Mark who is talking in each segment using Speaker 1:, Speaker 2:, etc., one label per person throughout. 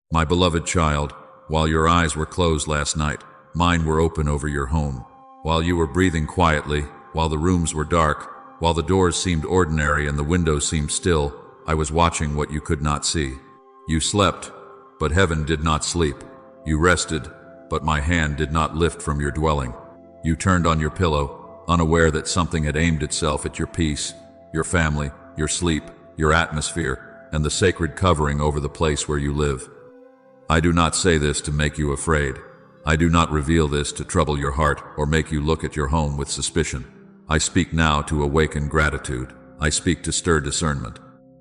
Speaker 1: My beloved child, while your eyes were closed last night, mine were open over your home. While you were breathing quietly, while the rooms were dark, while the doors seemed ordinary and the windows seemed still, I was watching what you could not see. You slept, but heaven did not sleep. You rested, but my hand did not lift from your dwelling. You turned on your pillow, unaware that something had aimed itself at your peace, your family, your sleep, your atmosphere, and the sacred covering over the place where you live. I do not say this to make you afraid. I do not reveal this to trouble your heart or make you look at your home with suspicion. I speak now to awaken gratitude. I speak to stir discernment.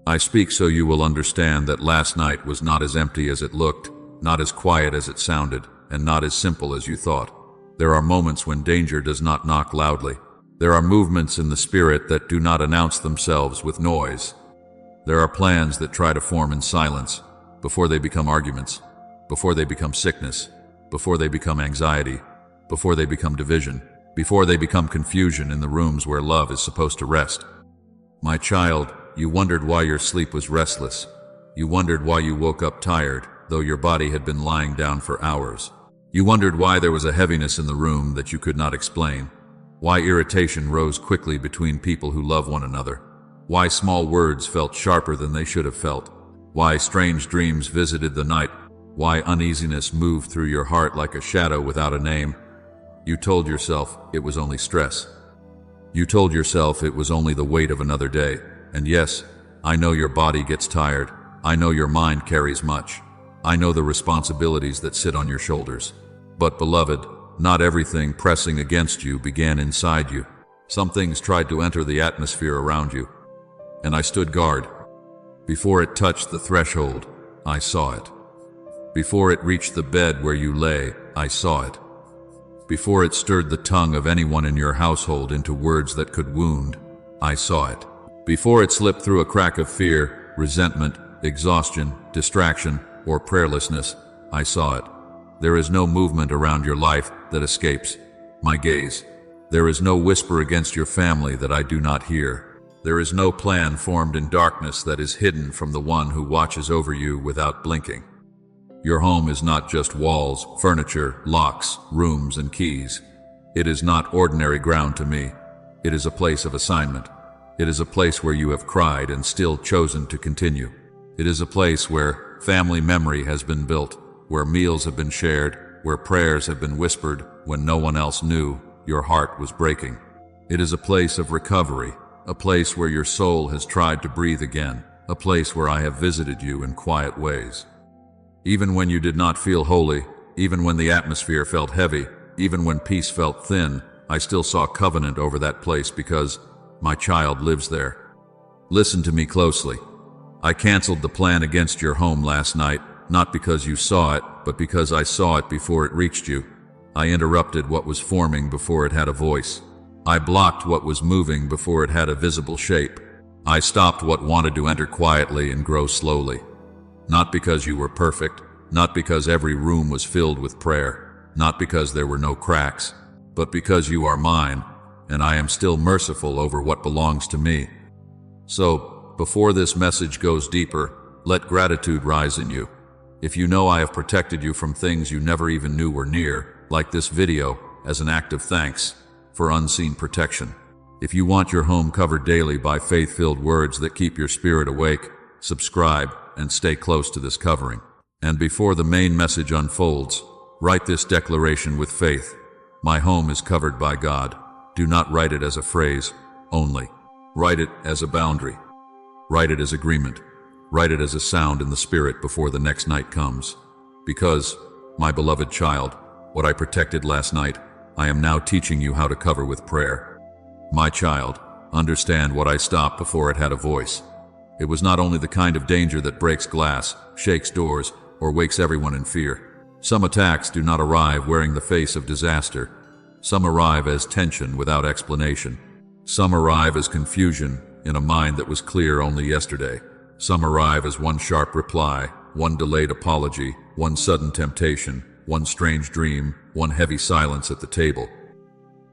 Speaker 1: I speak so you will understand that last night was not as empty as it looked, not as quiet as it sounded, and not as simple as you thought. There are moments when danger does not knock loudly. There are movements in the spirit that do not announce themselves with noise. There are plans that try to form in silence, before they become arguments, before they become sickness, before they become anxiety, before they become division, before they become confusion in the rooms where love is supposed to rest. My child, you wondered why your sleep was restless. You wondered why you woke up tired, though your body had been lying down for hours. You wondered why there was a heaviness in the room that you could not explain, why irritation rose quickly between people who love one another, why small words felt sharper than they should have felt, why strange dreams visited the night, why uneasiness moved through your heart like a shadow without a name. You told yourself it was only stress. You told yourself it was only the weight of another day. And yes, I know your body gets tired. I know your mind carries much. I know the responsibilities that sit on your shoulders. But beloved, not everything pressing against you began inside you. Some things tried to enter the atmosphere around you. And I stood guard. Before it touched the threshold, I saw it. Before it reached the bed where you lay, I saw it. Before it stirred the tongue of anyone in your household into words that could wound, I saw it. Before it slipped through a crack of fear, resentment, exhaustion, distraction, or prayerlessness, I saw it. There is no movement around your life that escapes my gaze. There is no whisper against your family that I do not hear. There is no plan formed in darkness that is hidden from the one who watches over you without blinking. Your home is not just walls, furniture, locks, rooms, and keys. It is not ordinary ground to me. It is a place of assignment. It is a place where you have cried and still chosen to continue. It is a place where family memory has been built, where meals have been shared, where prayers have been whispered when no one else knew your heart was breaking. It is a place of recovery, a place where your soul has tried to breathe again, a place where I have visited you in quiet ways. Even when you did not feel holy, even when the atmosphere felt heavy, even when peace felt thin, I still saw covenant over that place because my child lives there. Listen to me closely. I canceled the plan against your home last night, not because you saw it, but because I saw it before it reached you. I interrupted what was forming before it had a voice. I blocked what was moving before it had a visible shape. I stopped what wanted to enter quietly and grow slowly. Not because you were perfect, not because every room was filled with prayer, not because there were no cracks, but because you are mine, and I am still merciful over what belongs to me. So, before this message goes deeper, let gratitude rise in you. If you know I have protected you from things you never even knew were near, like this video, as an act of thanks for unseen protection. If you want your home covered daily by faith-filled words that keep your spirit awake, subscribe and stay close to this covering. And before the main message unfolds, write this declaration with faith. My home is covered by God. Do not write it as a phrase only. Write it as a boundary. Write it as agreement. Write it as a sound in the spirit before the next night comes. Because, my beloved child, what I protected last night, I am now teaching you how to cover with prayer. My child, understand what I stopped before it had a voice. It was not only the kind of danger that breaks glass, shakes doors, or wakes everyone in fear. Some attacks do not arrive wearing the face of disaster. Some arrive as tension without explanation. Some arrive as confusion in a mind that was clear only yesterday. Some arrive as one sharp reply, one delayed apology, one sudden temptation, one strange dream, one heavy silence at the table.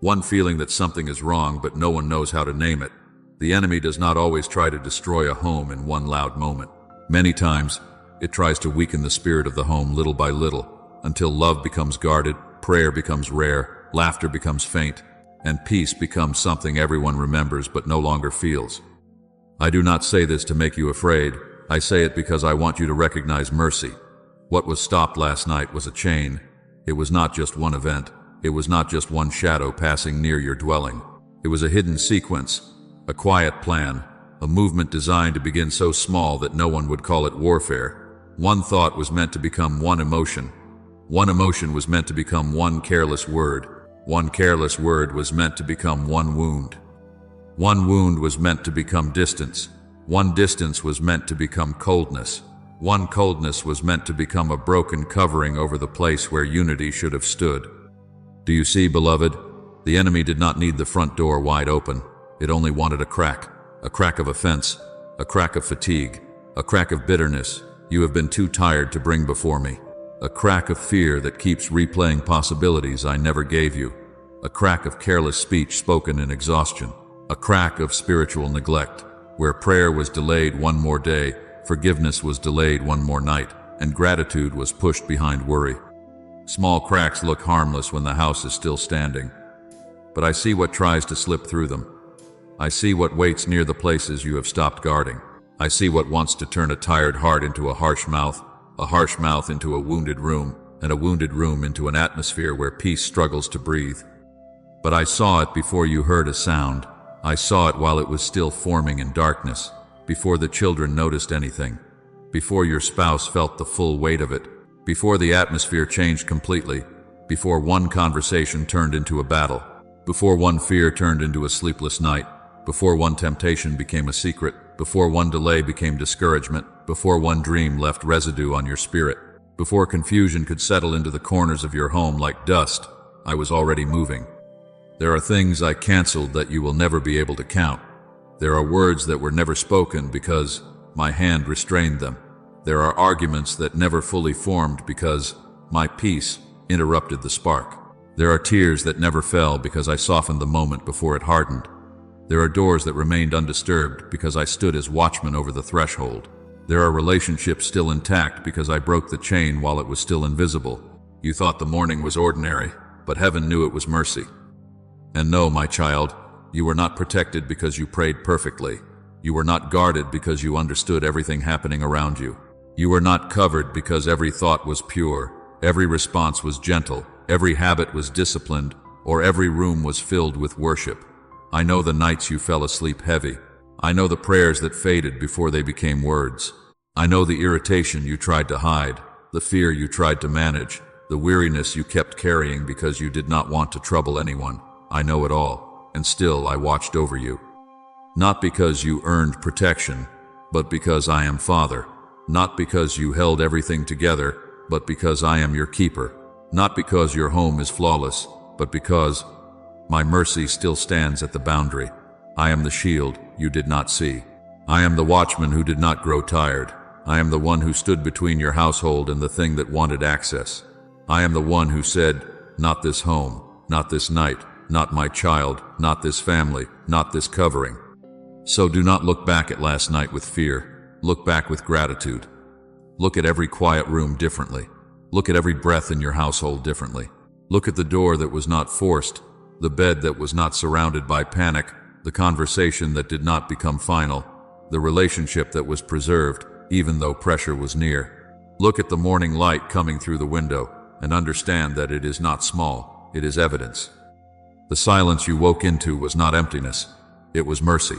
Speaker 1: One feeling that something is wrong but no one knows how to name it. The enemy does not always try to destroy a home in one loud moment. Many times, It tries to weaken the spirit of the home little by little, until love becomes guarded, prayer becomes rare, laughter becomes faint, and peace becomes something everyone remembers but no longer feels. I do not say this to make you afraid. I say it because I want you to recognize mercy. What was stopped last night was a chain. It was not just one event. It was not just one shadow passing near your dwelling. It was a hidden sequence, a quiet plan, a movement designed to begin so small that no one would call it warfare. One thought was meant to become one emotion. One emotion was meant to become one careless word. One careless word was meant to become one wound. One wound was meant to become distance. One distance was meant to become coldness. One coldness was meant to become a broken covering over the place where unity should have stood. Do you see, beloved? The enemy did not need the front door wide open. It only wanted a crack of offense, a crack of fatigue, a crack of bitterness you have been too tired to bring before me, a crack of fear that keeps replaying possibilities I never gave you, a crack of careless speech spoken in exhaustion, a crack of spiritual neglect, where prayer was delayed one more day, forgiveness was delayed one more night, and gratitude was pushed behind worry. Small cracks look harmless when the house is still standing, but I see what tries to slip through them. I see what waits near the places you have stopped guarding. I see what wants to turn a tired heart into a harsh mouth into a wounded room, and a wounded room into an atmosphere where peace struggles to breathe. But I saw it before you heard a sound. I saw it while it was still forming in darkness, before the children noticed anything, before your spouse felt the full weight of it, before the atmosphere changed completely, before one conversation turned into a battle, before one fear turned into a sleepless night, before one temptation became a secret, before one delay became discouragement, before one dream left residue on your spirit, before confusion could settle into the corners of your home like dust, I was already moving. There are things I canceled that you will never be able to count. There are words that were never spoken because my hand restrained them. There are arguments that never fully formed because my peace interrupted the spark. There are tears that never fell because I softened the moment before it hardened. There are doors that remained undisturbed because I stood as watchman over the threshold. There are relationships still intact because I broke the chain while it was still invisible. You thought the morning was ordinary, but heaven knew it was mercy. And no, my child, you were not protected because you prayed perfectly. You were not guarded because you understood everything happening around you. You were not covered because every thought was pure, every response was gentle, every habit was disciplined, or every room was filled with worship. I know the nights you fell asleep heavy. I know the prayers that faded before they became words. I know the irritation you tried to hide, the fear you tried to manage, the weariness you kept carrying because you did not want to trouble anyone. I know it all, and still I watched over you. Not because you earned protection, but because I am Father. Not because you held everything together, but because I am your keeper. Not because your home is flawless, but because my mercy still stands at the boundary. I am the shield you did not see. I am the watchman who did not grow tired. I am the one who stood between your household and the thing that wanted access. I am the one who said, not this home, not this night, not my child, not this family, not this covering. So do not look back at last night with fear. Look back with gratitude. Look at every quiet room differently. Look at every breath in your household differently. Look at the door that was not forced, the bed that was not surrounded by panic, the conversation that did not become final, the relationship that was preserved even though pressure was near. Look at the morning light coming through the window and understand that it is not small, it is evidence. The silence you woke into was not emptiness, it was mercy.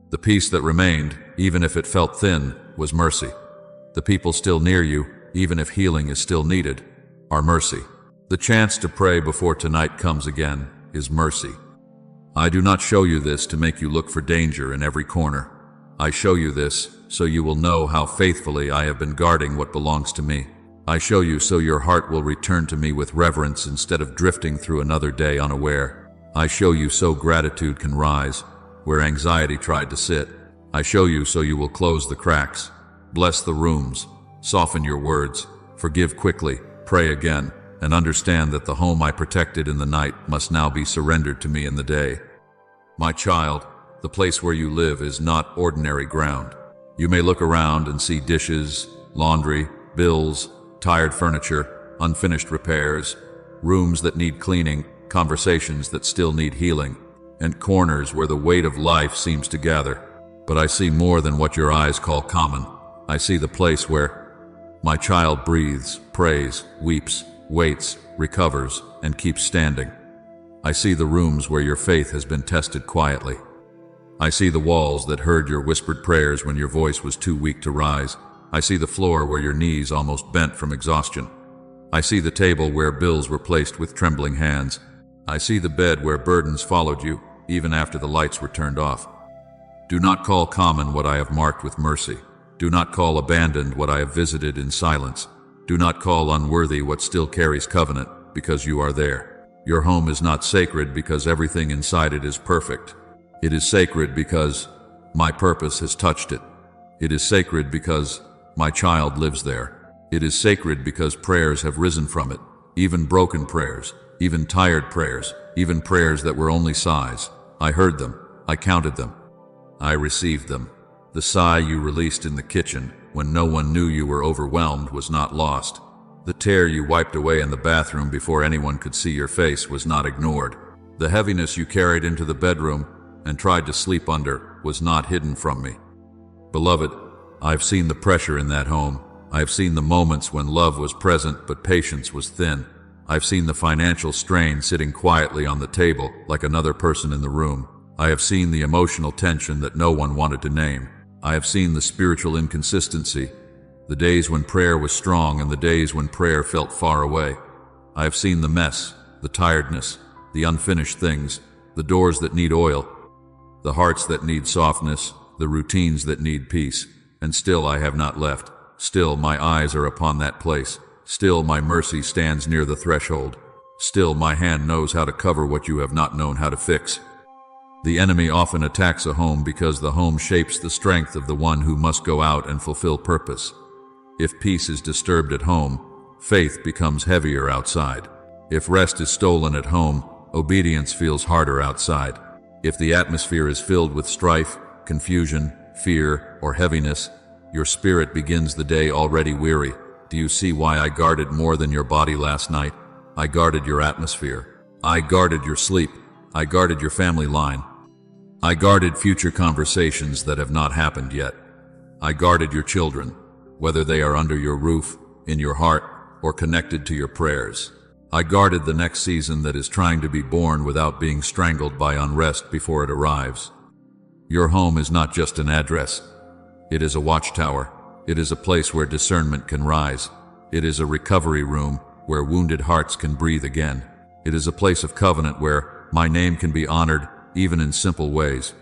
Speaker 1: The peace that remained, even if it felt thin, was mercy. The people still near you, even if healing is still needed, are mercy. The chance to pray before tonight comes again is mercy. I do not show you this to make you look for danger in every corner. I show you this so you will know how faithfully I have been guarding what belongs to me. I show you so your heart will return to me with reverence instead of drifting through another day unaware. I show you so gratitude can rise where anxiety tried to sit. I show you so you will close the cracks, bless the rooms, soften your words, forgive quickly, pray again, and understand that the home I protected in the night must now be surrendered to me in the day. My child, the place where you live is not ordinary ground. You may look around and see dishes, laundry, bills, tired furniture, unfinished repairs, rooms that need cleaning, conversations that still need healing, and corners where the weight of life seems to gather. But I see more than what your eyes call common. I see the place where my child breathes, prays, weeps, waits, recovers, and keeps standing. I see the rooms where your faith has been tested quietly. I see the walls that heard your whispered prayers when your voice was too weak to rise. I see the floor where your knees almost bent from exhaustion. I see the table where bills were placed with trembling hands. I see the bed where burdens followed you, even after the lights were turned off. Do not call common what I have marked with mercy. Do not call abandoned what I have visited in silence. Do not call unworthy what still carries covenant, because you are there. Your home is not sacred because everything inside it is perfect. It is sacred because my purpose has touched it. It is sacred because my child lives there. It is sacred because prayers have risen from it, even broken prayers, even tired prayers, even prayers that were only sighs. I heard them. I counted them. I received them. The sigh you released in the kitchen when no one knew you were overwhelmed was not lost. The tear you wiped away in the bathroom before anyone could see your face was not ignored. The heaviness you carried into the bedroom and tried to sleep under was not hidden from me. Beloved, I've seen the pressure in that home. I've seen the moments when love was present but patience was thin. I've seen the financial strain sitting quietly on the table like another person in the room. I have seen the emotional tension that no one wanted to name. I have seen the spiritual inconsistency, the days when prayer was strong and the days when prayer felt far away. I have seen the mess, the tiredness, the unfinished things, the doors that need oil, the hearts that need softness, the routines that need peace. And still I have not left. Still my eyes are upon that place. Still my mercy stands near the threshold. Still my hand knows how to cover what you have not known how to fix. The enemy often attacks a home because the home shapes the strength of the one who must go out and fulfill purpose. If peace is disturbed at home, faith becomes heavier outside. If rest is stolen at home, obedience feels harder outside. If the atmosphere is filled with strife, confusion, fear, or heaviness, your spirit begins the day already weary. Do you see why I guarded more than your body last night? I guarded your atmosphere. I guarded your sleep. I guarded your family line. I guarded future conversations that have not happened yet. I guarded your children, whether they are under your roof, in your heart, or connected to your prayers. I guarded the next season that is trying to be born without being strangled by unrest before it arrives. Your home is not just an address. It is a watchtower. It is a place where discernment can rise. It is a recovery room where wounded hearts can breathe again. It is a place of covenant where my name can be honored even in simple ways.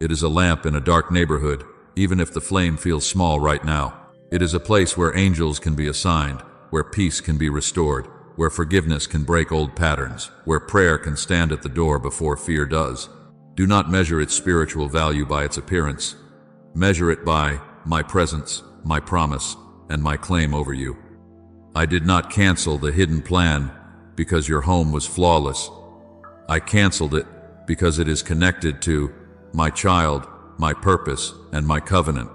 Speaker 1: It is a lamp in a dark neighborhood, even if the flame feels small right now. It is a place where angels can be assigned, where peace can be restored, where forgiveness can break old patterns, where prayer can stand at the door before fear does. Do not measure its spiritual value by its appearance. Measure it by my presence, my promise, and my claim over you. I did not cancel the hidden plan because your home was flawless. I canceled it because it is connected to my child, my purpose, and my covenant.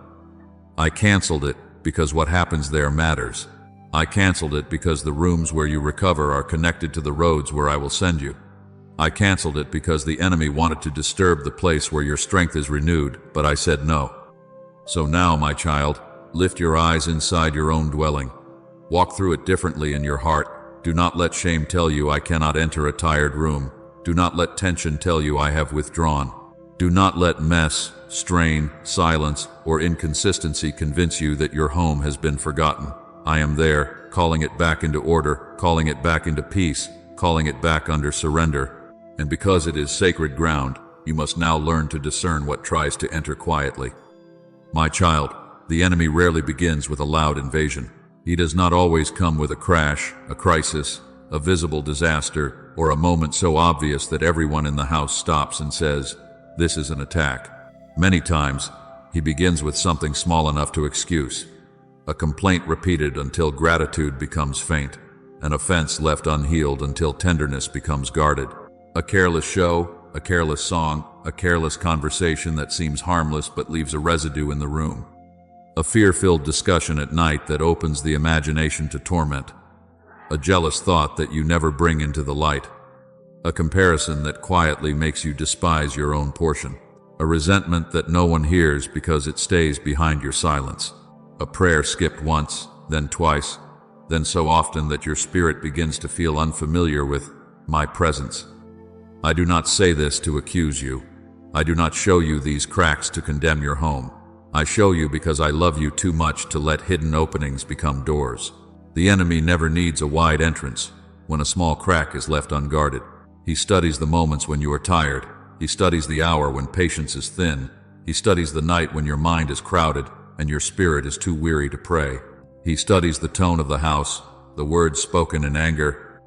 Speaker 1: I canceled it because what happens there matters. I canceled it because the rooms where you recover are connected to the roads where I will send you. I canceled it because the enemy wanted to disturb the place where your strength is renewed, but I said no. So now, my child, lift your eyes inside your own dwelling. Walk through it differently in your heart. Do not let shame tell you I cannot enter a tired room. Do not let tension tell you I have withdrawn. Do not let mess, strain, silence, or inconsistency convince you that your home has been forgotten. I am there, calling it back into order, calling it back into peace, calling it back under surrender. And because it is sacred ground, you must now learn to discern what tries to enter quietly. My child, the enemy rarely begins with a loud invasion. He does not always come with a crash, a crisis, a visible disaster, or a moment so obvious that everyone in the house stops and says, "This is an attack." Many times, he begins with something small enough to excuse. A complaint repeated until gratitude becomes faint. An offense left unhealed until tenderness becomes guarded. A careless show, a careless song, a careless conversation that seems harmless but leaves a residue in the room. A fear-filled discussion at night that opens the imagination to torment. A jealous thought that you never bring into the light. A comparison that quietly makes you despise your own portion. A resentment that no one hears because it stays behind your silence. A prayer skipped once, then twice, then so often that your spirit begins to feel unfamiliar with my presence. I do not say this to accuse you. I do not show you these cracks to condemn your home. I show you because I love you too much to let hidden openings become doors. The enemy never needs a wide entrance when a small crack is left unguarded. He studies the moments when you are tired. He studies the hour when patience is thin. He studies the night when your mind is crowded and your spirit is too weary to pray. He studies the tone of the house, the words spoken in anger,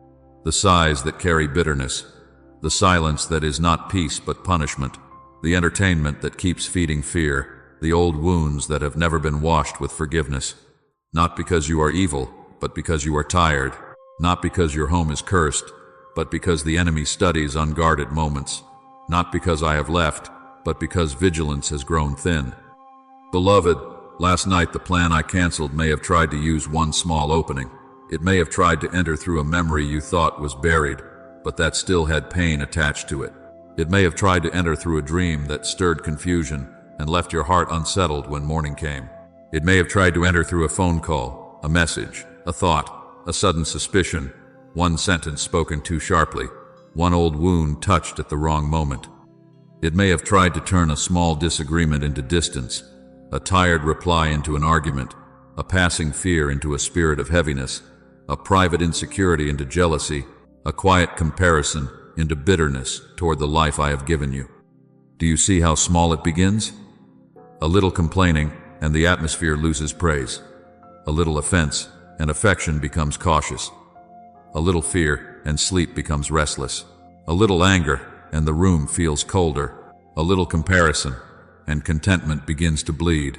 Speaker 1: the sighs that carry bitterness, the silence that is not peace but punishment, the entertainment that keeps feeding fear, the old wounds that have never been washed with forgiveness. Not because you are evil, but because you are tired. Not because your home is cursed, but because the enemy studies unguarded moments. Not because I have left, but because vigilance has grown thin. Beloved, last night the plan I canceled may have tried to use one small opening. It may have tried to enter through a memory you thought was buried, but that still had pain attached to it. It may have tried to enter through a dream that stirred confusion and left your heart unsettled when morning came. It may have tried to enter through a phone call, a message, a thought, a sudden suspicion, one sentence spoken too sharply, one old wound touched at the wrong moment. It may have tried to turn a small disagreement into distance, a tired reply into an argument, a passing fear into a spirit of heaviness, a private insecurity into jealousy, a quiet comparison into bitterness toward the life I have given you. Do you see how small it begins? A little complaining, and the atmosphere loses praise. A little offense, and affection becomes cautious. A little fear, and sleep becomes restless. A little anger, and the room feels colder. A little comparison, and contentment begins to bleed.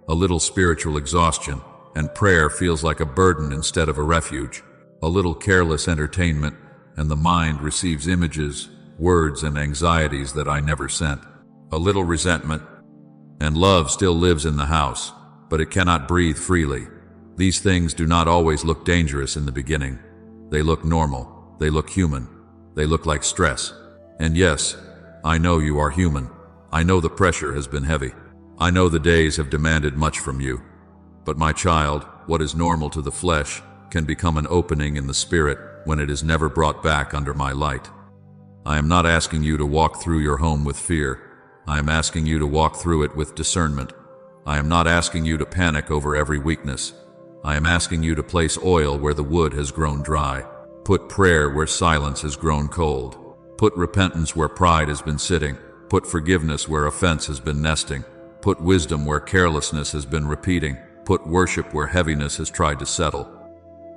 Speaker 1: A little spiritual exhaustion, and prayer feels like a burden instead of a refuge. A little careless entertainment, and the mind receives images, words, and anxieties that I never sent. A little resentment, and love still lives in the house, but it cannot breathe freely. These things do not always look dangerous in the beginning. They look normal. They look human. They look like stress. And yes, I know you are human. I know the pressure has been heavy. I know the days have demanded much from you. But my child, what is normal to the flesh can become an opening in the spirit when it is never brought back under my light. I am not asking you to walk through your home with fear. I am asking you to walk through it with discernment. I am not asking you to panic over every weakness. I am asking you to place oil where the wood has grown dry. Put prayer where silence has grown cold. Put repentance where pride has been sitting. Put forgiveness where offense has been nesting. Put wisdom where carelessness has been repeating. Put worship where heaviness has tried to settle.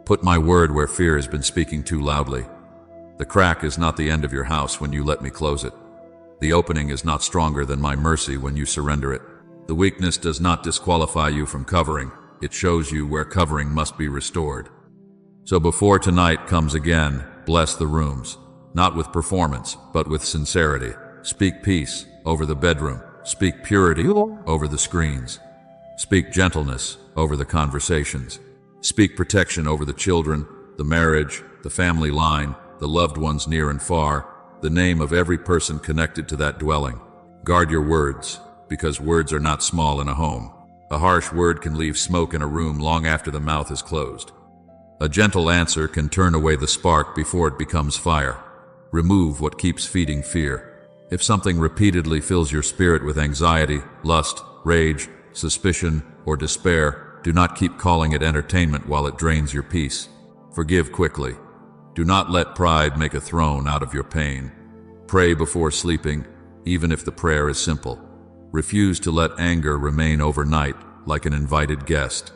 Speaker 1: Put my word where fear has been speaking too loudly. The crack is not the end of your house when you let me close it. The opening is not stronger than my mercy when you surrender it. The weakness does not disqualify you from covering. It shows you where covering must be restored. So before tonight comes again, bless the rooms, not with performance, but with sincerity. Speak peace over the bedroom. Speak purity over the screens. Speak gentleness over the conversations. Speak protection over the children, the marriage, the family line, the loved ones near and far, the name of every person connected to that dwelling. Guard your words, because words are not small in a home. A harsh word can leave smoke in a room long after the mouth is closed. A gentle answer can turn away the spark before it becomes fire. Remove what keeps feeding fear. If something repeatedly fills your spirit with anxiety, lust, rage, suspicion, or despair, do not keep calling it entertainment while it drains your peace. Forgive quickly. Do not let pride make a throne out of your pain. Pray before sleeping, even if the prayer is simple. Refuse to let anger remain overnight like an invited guest.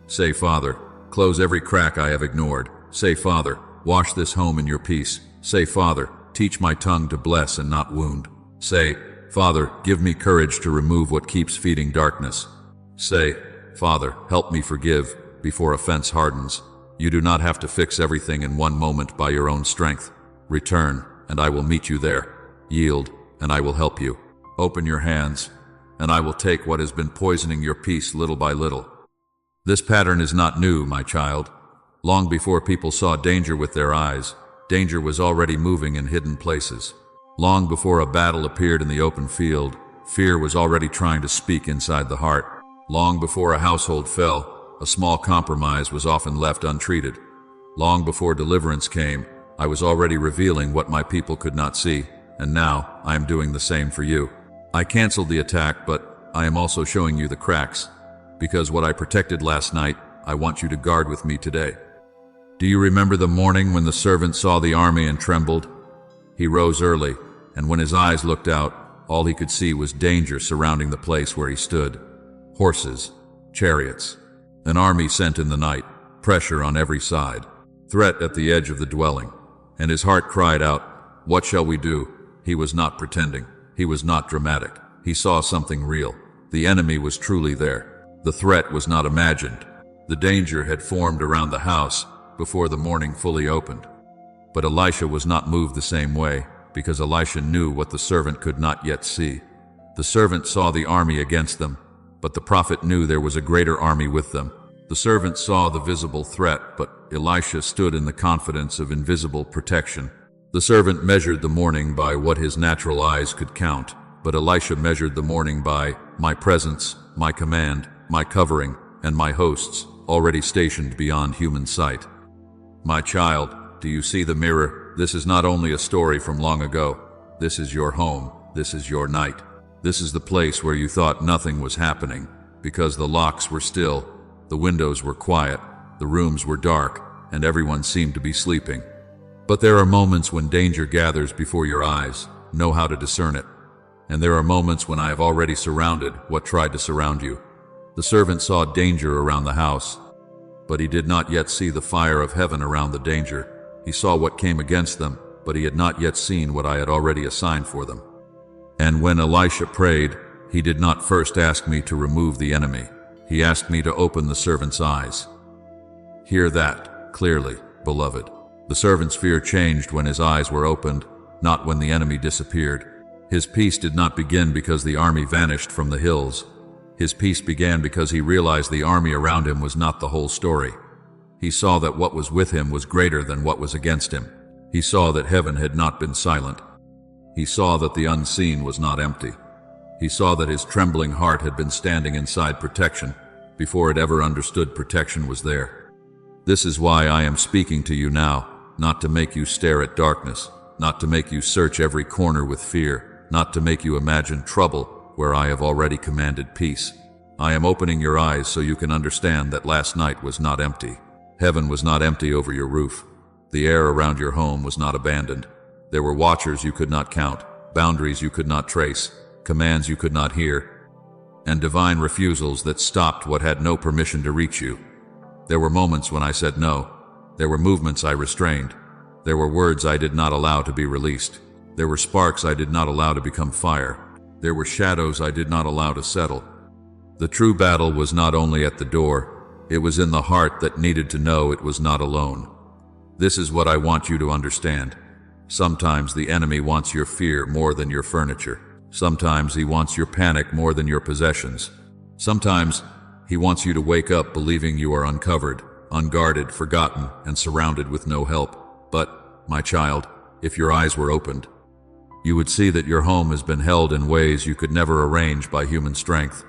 Speaker 1: Say, Father, close every crack I have ignored. Say, Father, wash this home in your peace. Say, Father, teach my tongue to bless and not wound. Say, Father, give me courage to remove what keeps feeding darkness. Say, Father, help me forgive before offense hardens. You do not have to fix everything in one moment by your own strength. Return, and I will meet you there. Yield, and I will help you. Open your hands, and I will take what has been poisoning your peace little by little. This pattern is not new, my child. Long before people saw danger with their eyes, danger was already moving in hidden places. Long before a battle appeared in the open field, fear was already trying to speak inside the heart. Long before a household fell, a small compromise was often left untreated. Long before deliverance came, I was already revealing what my people could not see, and now I am doing the same for you. I canceled the attack, but I am also showing you the cracks, because what I protected last night, I want you to guard with me today. Do you remember the morning when the servant saw the army and trembled? He rose early, and when his eyes looked out, all he could see was danger surrounding the place where he stood. Horses, chariots, an army sent in the night, pressure on every side, threat at the edge of the dwelling. And his heart cried out, "What shall we do?" He was not pretending. He was not dramatic. He saw something real. The enemy was truly there. The threat was not imagined. The danger had formed around the house before the morning fully opened. But Elisha was not moved the same way, because Elisha knew what the servant could not yet see. The servant saw the army against them, but the prophet knew there was a greater army with them. The servant saw the visible threat, but Elisha stood in the confidence of invisible protection. The servant measured the morning by what his natural eyes could count, but Elisha measured the morning by my presence, my command, my covering, and my hosts, already stationed beyond human sight. My child, do you see the mirror? This is not only a story from long ago. This is your home. This is your night. This is the place where you thought nothing was happening, because the locks were still, the windows were quiet, the rooms were dark, and everyone seemed to be sleeping. But there are moments when danger gathers before your eyes. Know how to discern it. And there are moments when I have already surrounded what tried to surround you. The servant saw danger around the house, but he did not yet see the fire of heaven around the danger. He saw what came against them, but he had not yet seen what I had already assigned for them. And when Elisha prayed, he did not first ask me to remove the enemy. He asked me to open the servant's eyes. Hear that clearly, beloved. The servant's fear changed when his eyes were opened, not when the enemy disappeared. His peace did not begin because the army vanished from the hills. His peace began because he realized the army around him was not the whole story. He saw that what was with him was greater than what was against him. He saw that heaven had not been silent. He saw that the unseen was not empty. He saw that his trembling heart had been standing inside protection before it ever understood protection was there. This is why I am speaking to you now, not to make you stare at darkness, not to make you search every corner with fear, not to make you imagine trouble where I have already commanded peace. I am opening your eyes so you can understand that last night was not empty. Heaven was not empty over your roof. The air around your home was not abandoned. There were watchers you could not count, boundaries you could not trace, commands you could not hear, and divine refusals that stopped what had no permission to reach you. There were moments when I said no. There were movements I restrained. There were words I did not allow to be released. There were sparks I did not allow to become fire. There were shadows I did not allow to settle. The true battle was not only at the door, it was in the heart that needed to know it was not alone. This is what I want you to understand. Sometimes the enemy wants your fear more than your furniture. Sometimes he wants your panic more than your possessions. Sometimes he wants you to wake up believing you are uncovered, unguarded, forgotten, and surrounded with no help. But, my child, if your eyes were opened, you would see that your home has been held in ways you could never arrange by human strength.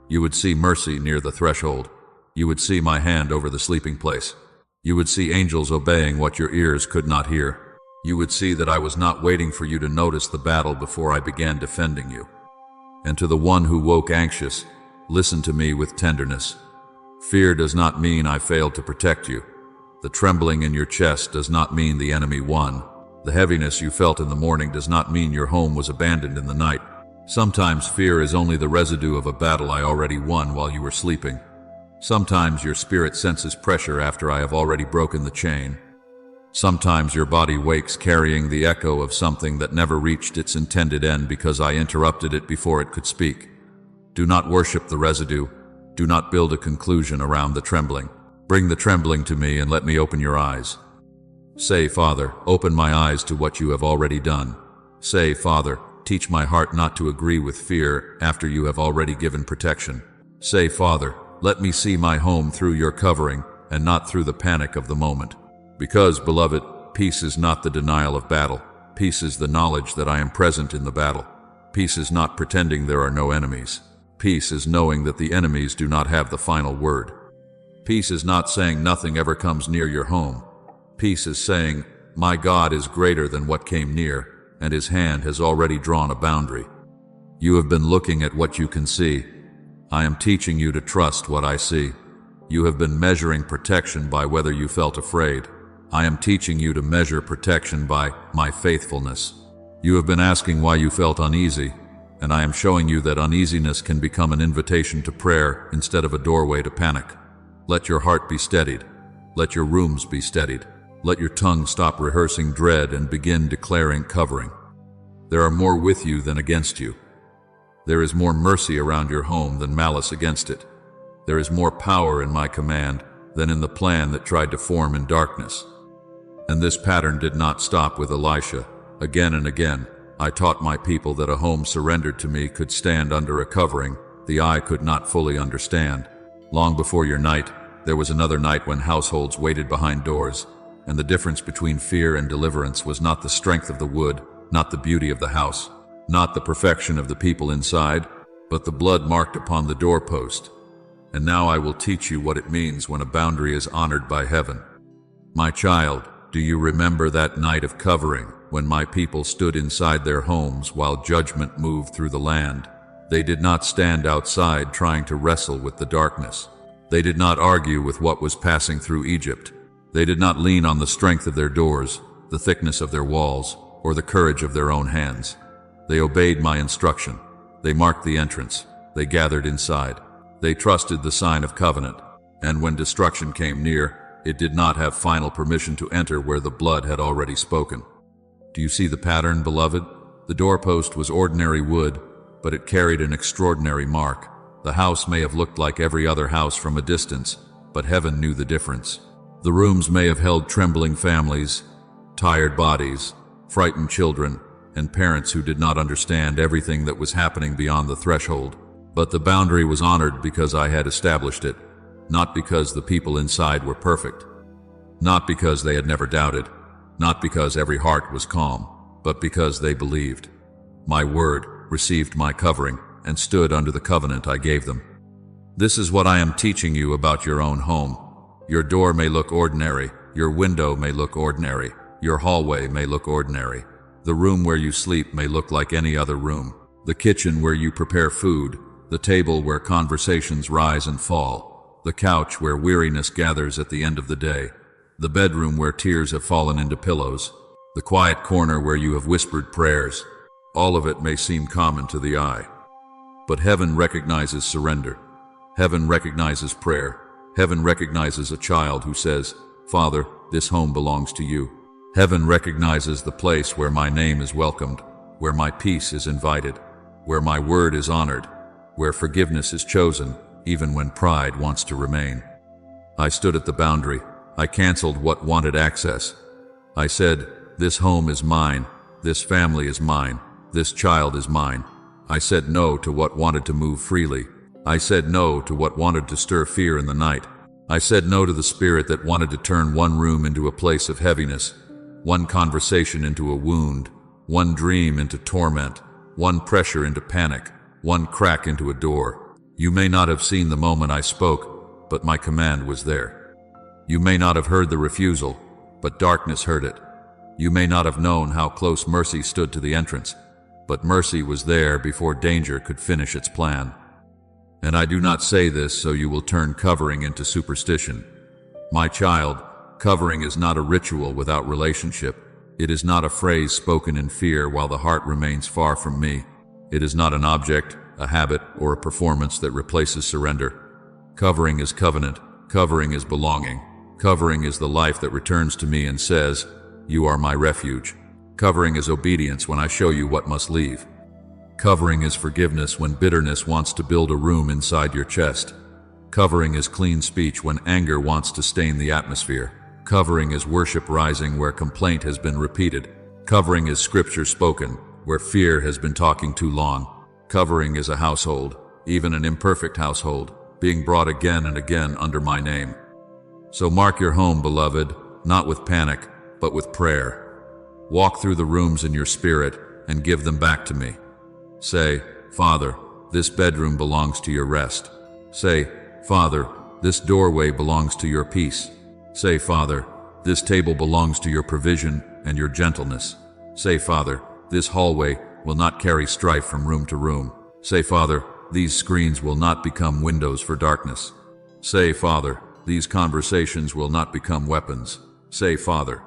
Speaker 1: You would see mercy near the threshold. You would see my hand over the sleeping place. You would see angels obeying what your ears could not hear. You would see that I was not waiting for you to notice the battle before I began defending you. And to the one who woke anxious, listen to me with tenderness. Fear does not mean I failed to protect you. The trembling in your chest does not mean the enemy won. The heaviness you felt in the morning does not mean your home was abandoned in the night. Sometimes fear is only the residue of a battle I already won while you were sleeping. Sometimes your spirit senses pressure after I have already broken the chain. Sometimes your body wakes carrying the echo of something that never reached its intended end because I interrupted it before it could speak. Do not worship the residue. Do not build a conclusion around the trembling. Bring the trembling to me and let me open your eyes. Say, Father, open my eyes to what you have already done. Say, Father, Teach my heart not to agree with fear after you have already given protection. Say, Father, let me see my home through your covering and not through the panic of the moment. Because, beloved, peace is not the denial of battle. Peace is the knowledge that I am present in the battle. Peace is not pretending there are no enemies. Peace is knowing that the enemies do not have the final word. Peace is not saying nothing ever comes near your home. Peace is saying, my God is greater than what came near, and his hand has already drawn a boundary. You have been looking at what you can see. I am teaching you to trust what I see. You have been measuring protection by whether you felt afraid. I am teaching you to measure protection by my faithfulness. You have been asking why you felt uneasy, and I am showing you that uneasiness can become an invitation to prayer instead of a doorway to panic. Let your heart be steadied. Let your rooms be steadied. Let your tongue stop rehearsing dread and begin declaring covering. There are more with you than against you. There is more mercy around your home than malice against it. There is more power in my command than in the plan that tried to form in darkness. And this pattern did not stop with Elisha. Again and again, I taught my people that a home surrendered to me could stand under a covering the eye could not fully understand. Long before your night, there was another night when households waited behind doors, and the difference between fear and deliverance was not the strength of the wood, not the beauty of the house, not the perfection of the people inside, but the blood marked upon the doorpost. And now I will teach you what it means when a boundary is honored by heaven. My child, do you remember that night of covering, when my people stood inside their homes while judgment moved through the land? They did not stand outside trying to wrestle with the darkness. They did not argue with what was passing through Egypt. They did not lean on the strength of their doors, the thickness of their walls, or the courage of their own hands. They obeyed my instruction. They marked the entrance. They gathered inside. They trusted the sign of covenant. And when destruction came near, it did not have final permission to enter where the blood had already spoken. Do you see the pattern, beloved? The doorpost was ordinary wood, but it carried an extraordinary mark. The house may have looked like every other house from a distance, but heaven knew the difference. The rooms may have held trembling families, tired bodies, frightened children, and parents who did not understand everything that was happening beyond the threshold. But the boundary was honored because I had established it, not because the people inside were perfect, not because they had never doubted, not because every heart was calm, but because they believed. My word received my covering and stood under the covenant I gave them. This is what I am teaching you about your own home. Your door may look ordinary, your window may look ordinary, your hallway may look ordinary. The room where you sleep may look like any other room. The kitchen where you prepare food, the table where conversations rise and fall, the couch where weariness gathers at the end of the day, the bedroom where tears have fallen into pillows, the quiet corner where you have whispered prayers. All of it may seem common to the eye. But heaven recognizes surrender. Heaven recognizes prayer. Heaven recognizes a child who says, Father, this home belongs to you. Heaven recognizes the place where my name is welcomed, where my peace is invited, where my word is honored, where forgiveness is chosen, even when pride wants to remain. I stood at the boundary. I canceled what wanted access. I said, this home is mine. This family is mine. This child is mine. I said no to what wanted to move freely. I said no to what wanted to stir fear in the night. I said no to the spirit that wanted to turn one room into a place of heaviness, one conversation into a wound, one dream into torment, one pressure into panic, one crack into a door. You may not have seen the moment I spoke, but my command was there. You may not have heard the refusal, but darkness heard it. You may not have known how close mercy stood to the entrance, but mercy was there before danger could finish its plan. And I do not say this so you will turn covering into superstition. My child, covering is not a ritual without relationship. It is not a phrase spoken in fear while the heart remains far from me. It is not an object, a habit, or a performance that replaces surrender. Covering is covenant. Covering is belonging. Covering is the life that returns to me and says, you are my refuge. Covering is obedience when I show you what must leave. Covering is forgiveness when bitterness wants to build a room inside your chest. Covering is clean speech when anger wants to stain the atmosphere. Covering is worship rising where complaint has been repeated. Covering is scripture spoken where fear has been talking too long. Covering is a household, even an imperfect household, being brought again and again under my name. So mark your home, beloved, not with panic, but with prayer. Walk through the rooms in your spirit and give them back to me. Say, Father, this bedroom belongs to your rest. Say, Father, this doorway belongs to your peace. Say, Father, this table belongs to your provision and your gentleness. Say, Father, this hallway will not carry strife from room to room. Say, Father, these screens will not become windows for darkness. Say, Father, these conversations will not become weapons. Say, Father,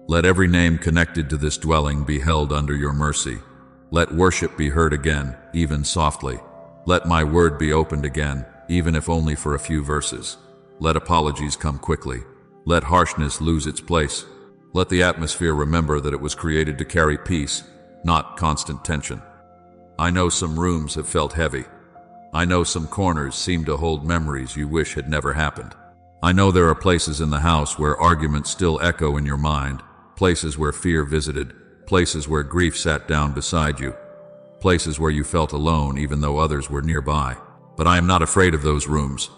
Speaker 1: let every name connected to this dwelling be held under your mercy. Let worship be heard again, even softly. Let my word be opened again, even if only for a few verses. Let apologies come quickly. Let harshness lose its place. Let the atmosphere remember that it was created to carry peace, not constant tension. I know some rooms have felt heavy. I know some corners seem to hold memories you wish had never happened. I know there are places in the house where arguments still echo in your mind, places where fear visited, places where grief sat down beside you, places where you felt alone even though others were nearby. But I am not afraid of those rooms.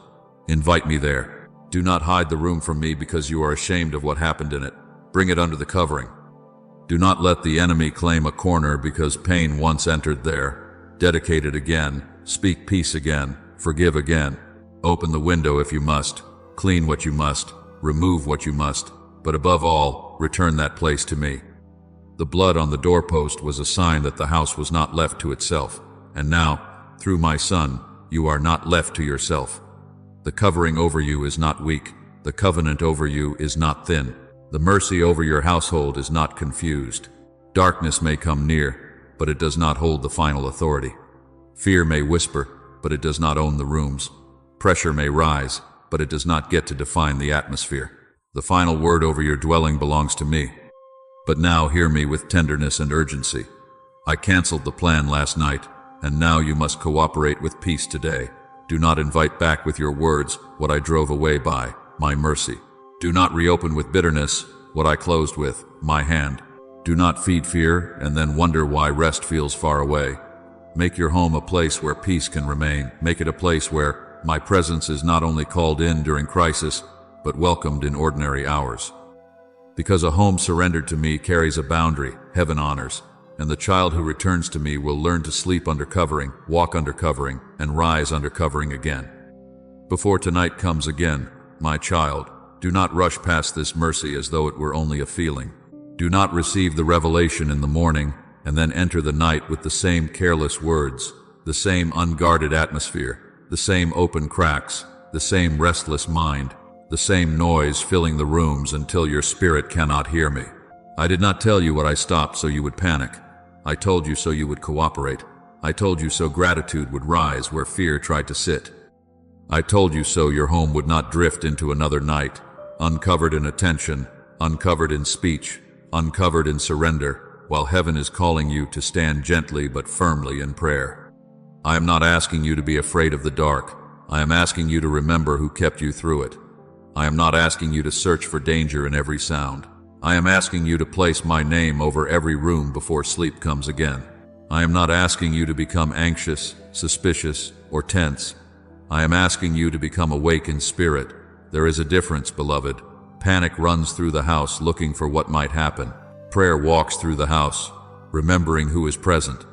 Speaker 1: Invite me there. Do not hide the room from me because you are ashamed of what happened in it. Bring it under the covering. Do not let the enemy claim a corner because pain once entered there. Dedicate it again. Speak peace again. Forgive again. Open the window if you must. Clean what you must. Remove what you must. But above all, return that place to me. The blood on the doorpost was a sign that the house was not left to itself. And now, through my Son, you are not left to yourself. The covering over you is not weak. The covenant over you is not thin. The mercy over your household is not confused. Darkness may come near, but it does not hold the final authority. Fear may whisper, but it does not own the rooms. Pressure may rise, but it does not get to define the atmosphere. The final word over your dwelling belongs to me. But now hear me with tenderness and urgency. I canceled the plan last night, and now you must cooperate with peace today. Do not invite back with your words what I drove away by, my mercy. Do not reopen with bitterness what I closed with, my hand. Do not feed fear and then wonder why rest feels far away. Make your home a place where peace can remain. Make it a place where my presence is not only called in during crisis, but welcomed in ordinary hours. Because a home surrendered to me carries a boundary heaven honors, and the child who returns to me will learn to sleep under covering, walk under covering, and rise under covering again. Before tonight comes again, my child, do not rush past this mercy as though it were only a feeling. Do not receive the revelation in the morning and then enter the night with the same careless words, the same unguarded atmosphere, the same open cracks, the same restless mind, the same noise filling the rooms until your spirit cannot hear me. I did not tell you what I stopped so you would panic. I told you so you would cooperate. I told you so gratitude would rise where fear tried to sit. I told you so your home would not drift into another night, uncovered in attention, uncovered in speech, uncovered in surrender, while heaven is calling you to stand gently but firmly in prayer. I am not asking you to be afraid of the dark. I am asking you to remember who kept you through it. I am not asking you to search for danger in every sound. I am asking you to place my name over every room before sleep comes again. I am not asking you to become anxious, suspicious, or tense. I am asking you to become awake in spirit. There is a difference, beloved. Panic runs through the house looking for what might happen. Prayer walks through the house, remembering who is present.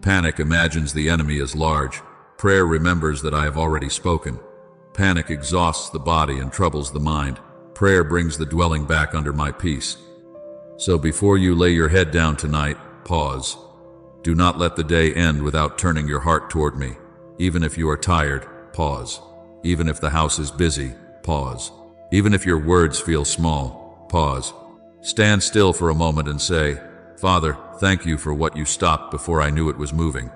Speaker 1: Panic imagines the enemy as large. Prayer remembers that I have already spoken. Panic exhausts the body and troubles the mind. Prayer brings the dwelling back under my peace. So before you lay your head down tonight, pause. Do not let the day end without turning your heart toward me. Even if you are tired, pause. Even if the house is busy, pause. Even if your words feel small, pause. Stand still for a moment and say, Father, thank you for what you stopped before I knew it was moving.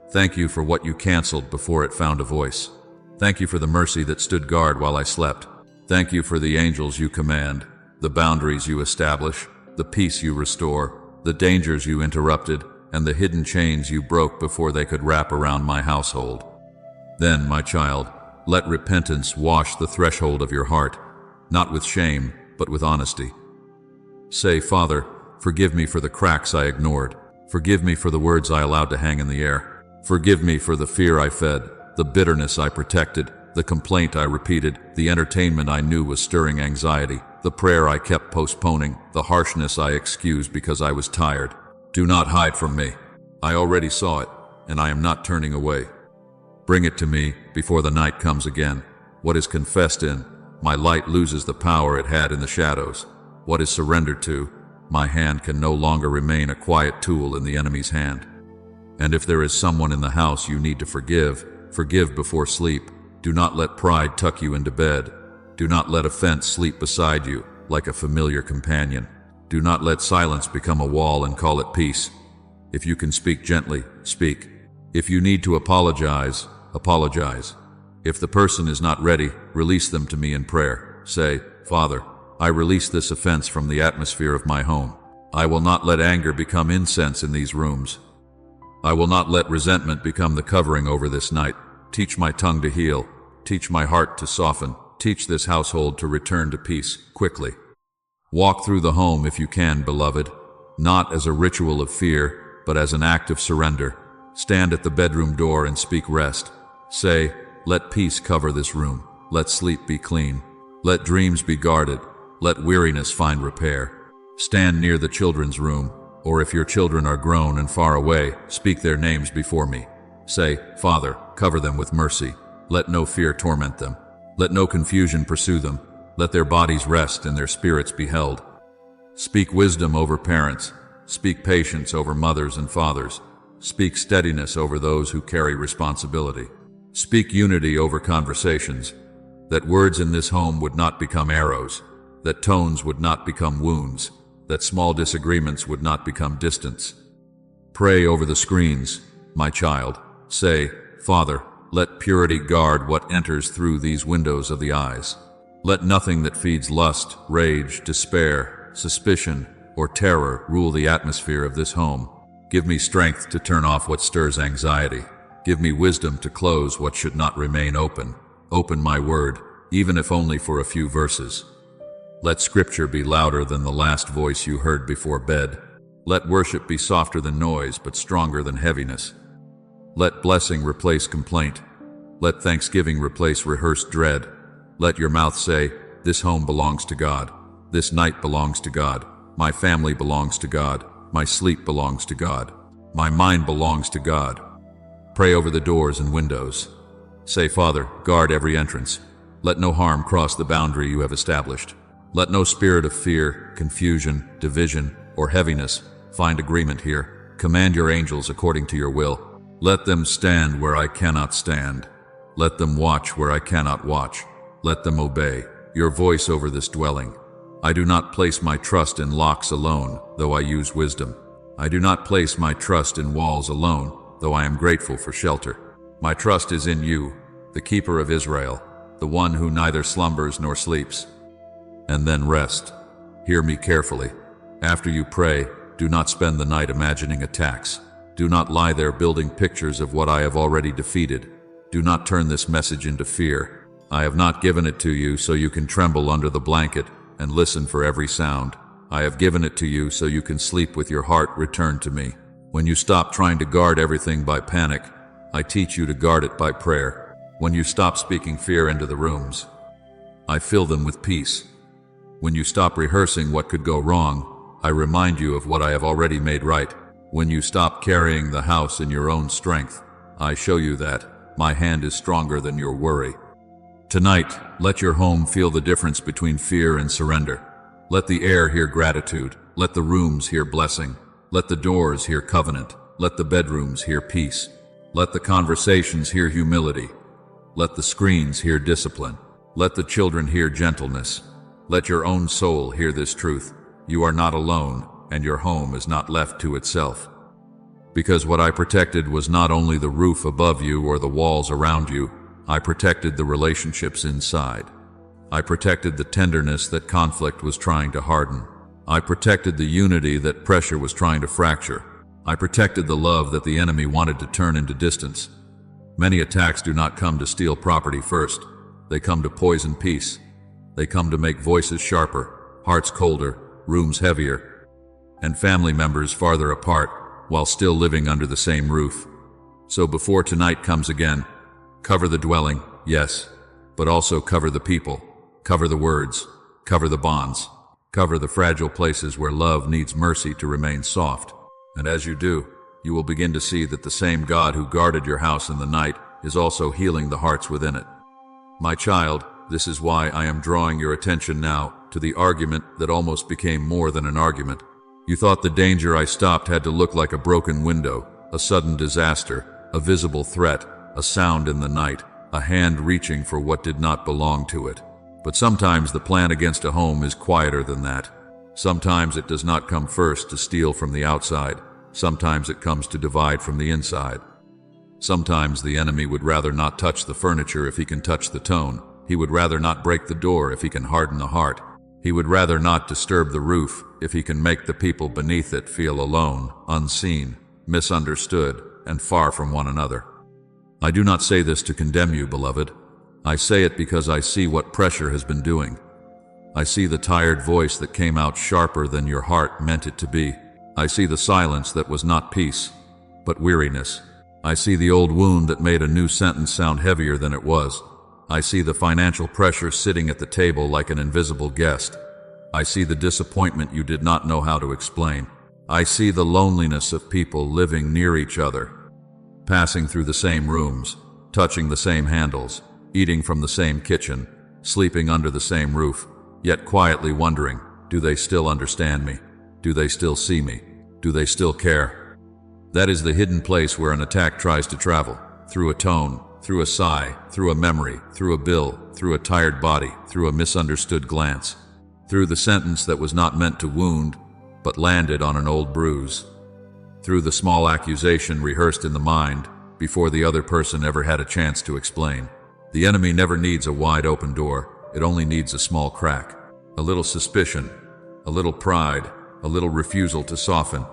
Speaker 1: Thank you for what you canceled before it found a voice. Thank you for the mercy that stood guard while I slept. Thank you for the angels you command, the boundaries you establish, the peace you restore, the dangers you interrupted, and the hidden chains you broke before they could wrap around my household. Then, my child, let repentance wash the threshold of your heart, not with shame, but with honesty. Say, Father, forgive me for the cracks I ignored. Forgive me for the words I allowed to hang in the air. Forgive me for the fear I fed, the bitterness I protected, the complaint I repeated, the entertainment I knew was stirring anxiety, the prayer I kept postponing, the harshness I excused because I was tired. Do not hide from me. I already saw it, and I am not turning away. Bring it to me before the night comes again. What is confessed in, my light loses the power it had in the shadows. What is surrendered to, my hand can no longer remain a quiet tool in the enemy's hand. And if there is someone in the house you need to forgive, forgive before sleep. Do not let pride tuck you into bed. Do not let offense sleep beside you like a familiar companion. Do not let silence become a wall and call it peace. If you can speak gently, speak. If you need to apologize, apologize. If the person is not ready, release them to me in prayer. Say, Father, I release this offense from the atmosphere of my home. I will not let anger become incense in these rooms. I will not let resentment become the covering over this night. Teach my tongue to heal. Teach my heart to soften. Teach this household to return to peace quickly. Walk through the home if you can, beloved, not as a ritual of fear, but as an act of surrender. Stand at the bedroom door and speak rest. Say, let peace cover this room. Let sleep be clean. Let dreams be guarded. Let weariness find repair. Stand near the children's room, or if your children are grown and far away, speak their names before me. Say, Father, cover them with mercy. Let no fear torment them. Let no confusion pursue them. Let their bodies rest and their spirits be held. Speak wisdom over parents. Speak patience over mothers and fathers. Speak steadiness over those who carry responsibility. Speak unity over conversations, that words in this home would not become arrows, that tones would not become wounds, that small disagreements would not become distance. Pray over the screens, my child. Say, Father, let purity guard what enters through these windows of the eyes. Let nothing that feeds lust, rage, despair, suspicion, or terror rule the atmosphere of this home. Give me strength to turn off what stirs anxiety. Give me wisdom to close what should not remain open. Open my word, even if only for a few verses. Let scripture be louder than the last voice you heard before bed. Let worship be softer than noise, but stronger than heaviness. Let blessing replace complaint. Let thanksgiving replace rehearsed dread. Let your mouth say, this home belongs to God. This night belongs to God. My family belongs to God. My sleep belongs to God. My mind belongs to God. Pray over the doors and windows. Say, Father, guard every entrance. Let no harm cross the boundary you have established. Let no spirit of fear, confusion, division, or heaviness find agreement here. Command your angels according to your will. Let them stand where I cannot stand. Let them watch where I cannot watch. Let them obey your voice over this dwelling. I do not place my trust in locks alone, though I use wisdom. I do not place my trust in walls alone, though I am grateful for shelter. My trust is in you, the keeper of Israel, the one who neither slumbers nor sleeps. And then rest. Hear me carefully. After you pray, do not spend the night imagining attacks. Do not lie there building pictures of what I have already defeated. Do not turn this message into fear. I have not given it to you so you can tremble under the blanket and listen for every sound. I have given it to you so you can sleep with your heart returned to me. When you stop trying to guard everything by panic, I teach you to guard it by prayer. When you stop speaking fear into the rooms, I fill them with peace. When you stop rehearsing what could go wrong, I remind you of what I have already made right. When you stop carrying the house in your own strength, I show you that my hand is stronger than your worry. Tonight, let your home feel the difference between fear and surrender. Let the air hear gratitude. Let the rooms hear blessing. Let the doors hear covenant. Let the bedrooms hear peace. Let the conversations hear humility. Let the screens hear discipline. Let the children hear gentleness. Let your own soul hear this truth. You are not alone, and your home is not left to itself. Because what I protected was not only the roof above you or the walls around you, I protected the relationships inside. I protected the tenderness that conflict was trying to harden. I protected the unity that pressure was trying to fracture. I protected the love that the enemy wanted to turn into distance. Many attacks do not come to steal property first. They come to poison peace. They come to make voices sharper, hearts colder, rooms heavier, and family members farther apart. while still living under the same roof. So before tonight comes again, cover the dwelling, yes, but also cover the people, cover the words, cover the bonds, cover the fragile places where love needs mercy to remain soft. And as you do, you will begin to see that the same God who guarded your house in the night is also healing the hearts within it. My child, this is why I am drawing your attention now to the argument that almost became more than an argument. You thought the danger I stopped had to look like a broken window, a sudden disaster, a visible threat, a sound in the night, a hand reaching for what did not belong to it. But sometimes the plan against a home is quieter than that. Sometimes it does not come first to steal from the outside. Sometimes it comes to divide from the inside. Sometimes the enemy would rather not touch the furniture if he can touch the tone. He would rather not break the door if he can harden the heart. He would rather not disturb the roof if he can make the people beneath it feel alone, unseen, misunderstood, and far from one another. I do not say this to condemn you, beloved. I say it because I see what pressure has been doing. I see the tired voice that came out sharper than your heart meant it to be. I see the silence that was not peace, but weariness. I see the old wound that made a new sentence sound heavier than it was. I see the financial pressure sitting at the table like an invisible guest. I see the disappointment you did not know how to explain. I see the loneliness of people living near each other, passing through the same rooms, touching the same handles, eating from the same kitchen, sleeping under the same roof, yet quietly wondering, do they still understand me? Do they still see me? Do they still care? That is the hidden place where an attack tries to travel, through a tone, through a sigh, through a memory, through a bill, through a tired body, through a misunderstood glance, through the sentence that was not meant to wound, but landed on an old bruise, through the small accusation rehearsed in the mind before the other person ever had a chance to explain. The enemy never needs a wide open door, it only needs a small crack, a little suspicion, a little pride, a little refusal to soften.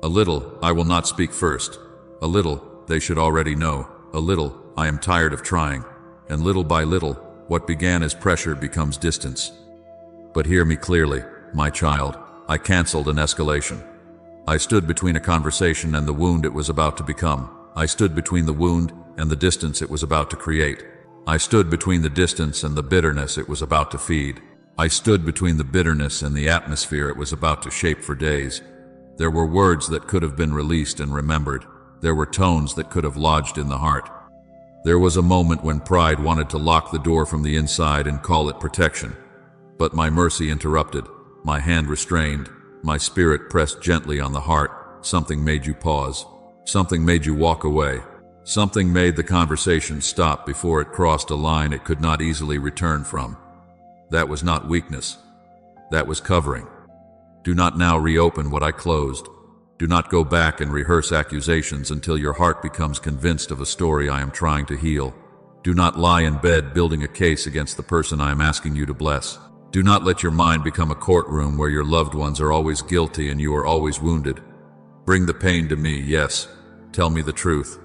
Speaker 1: A little, I will not speak first. A little, they should already know. A little, I am tired of trying. And little by little, what began as pressure becomes distance. But hear me clearly, my child, I canceled an escalation. I stood between a conversation and the wound it was about to become. I stood between the wound and the distance it was about to create. I stood between the distance and the bitterness it was about to feed. I stood between the bitterness and the atmosphere it was about to shape for days. There were words that could have been released and remembered. There were tones that could have lodged in the heart. There was a moment when pride wanted to lock the door from the inside and call it protection. But my mercy interrupted, my hand restrained, my spirit pressed gently on the heart. Something made you pause. Something made you walk away. Something made the conversation stop before it crossed a line it could not easily return from. That was not weakness. That was covering. Do not now reopen what I closed. Do not go back and rehearse accusations until your heart becomes convinced of a story I am trying to heal. Do not lie in bed building a case against the person I am asking you to bless. Do not let your mind become a courtroom where your loved ones are always guilty and you are always wounded. Bring the pain to me, yes. Tell me the truth.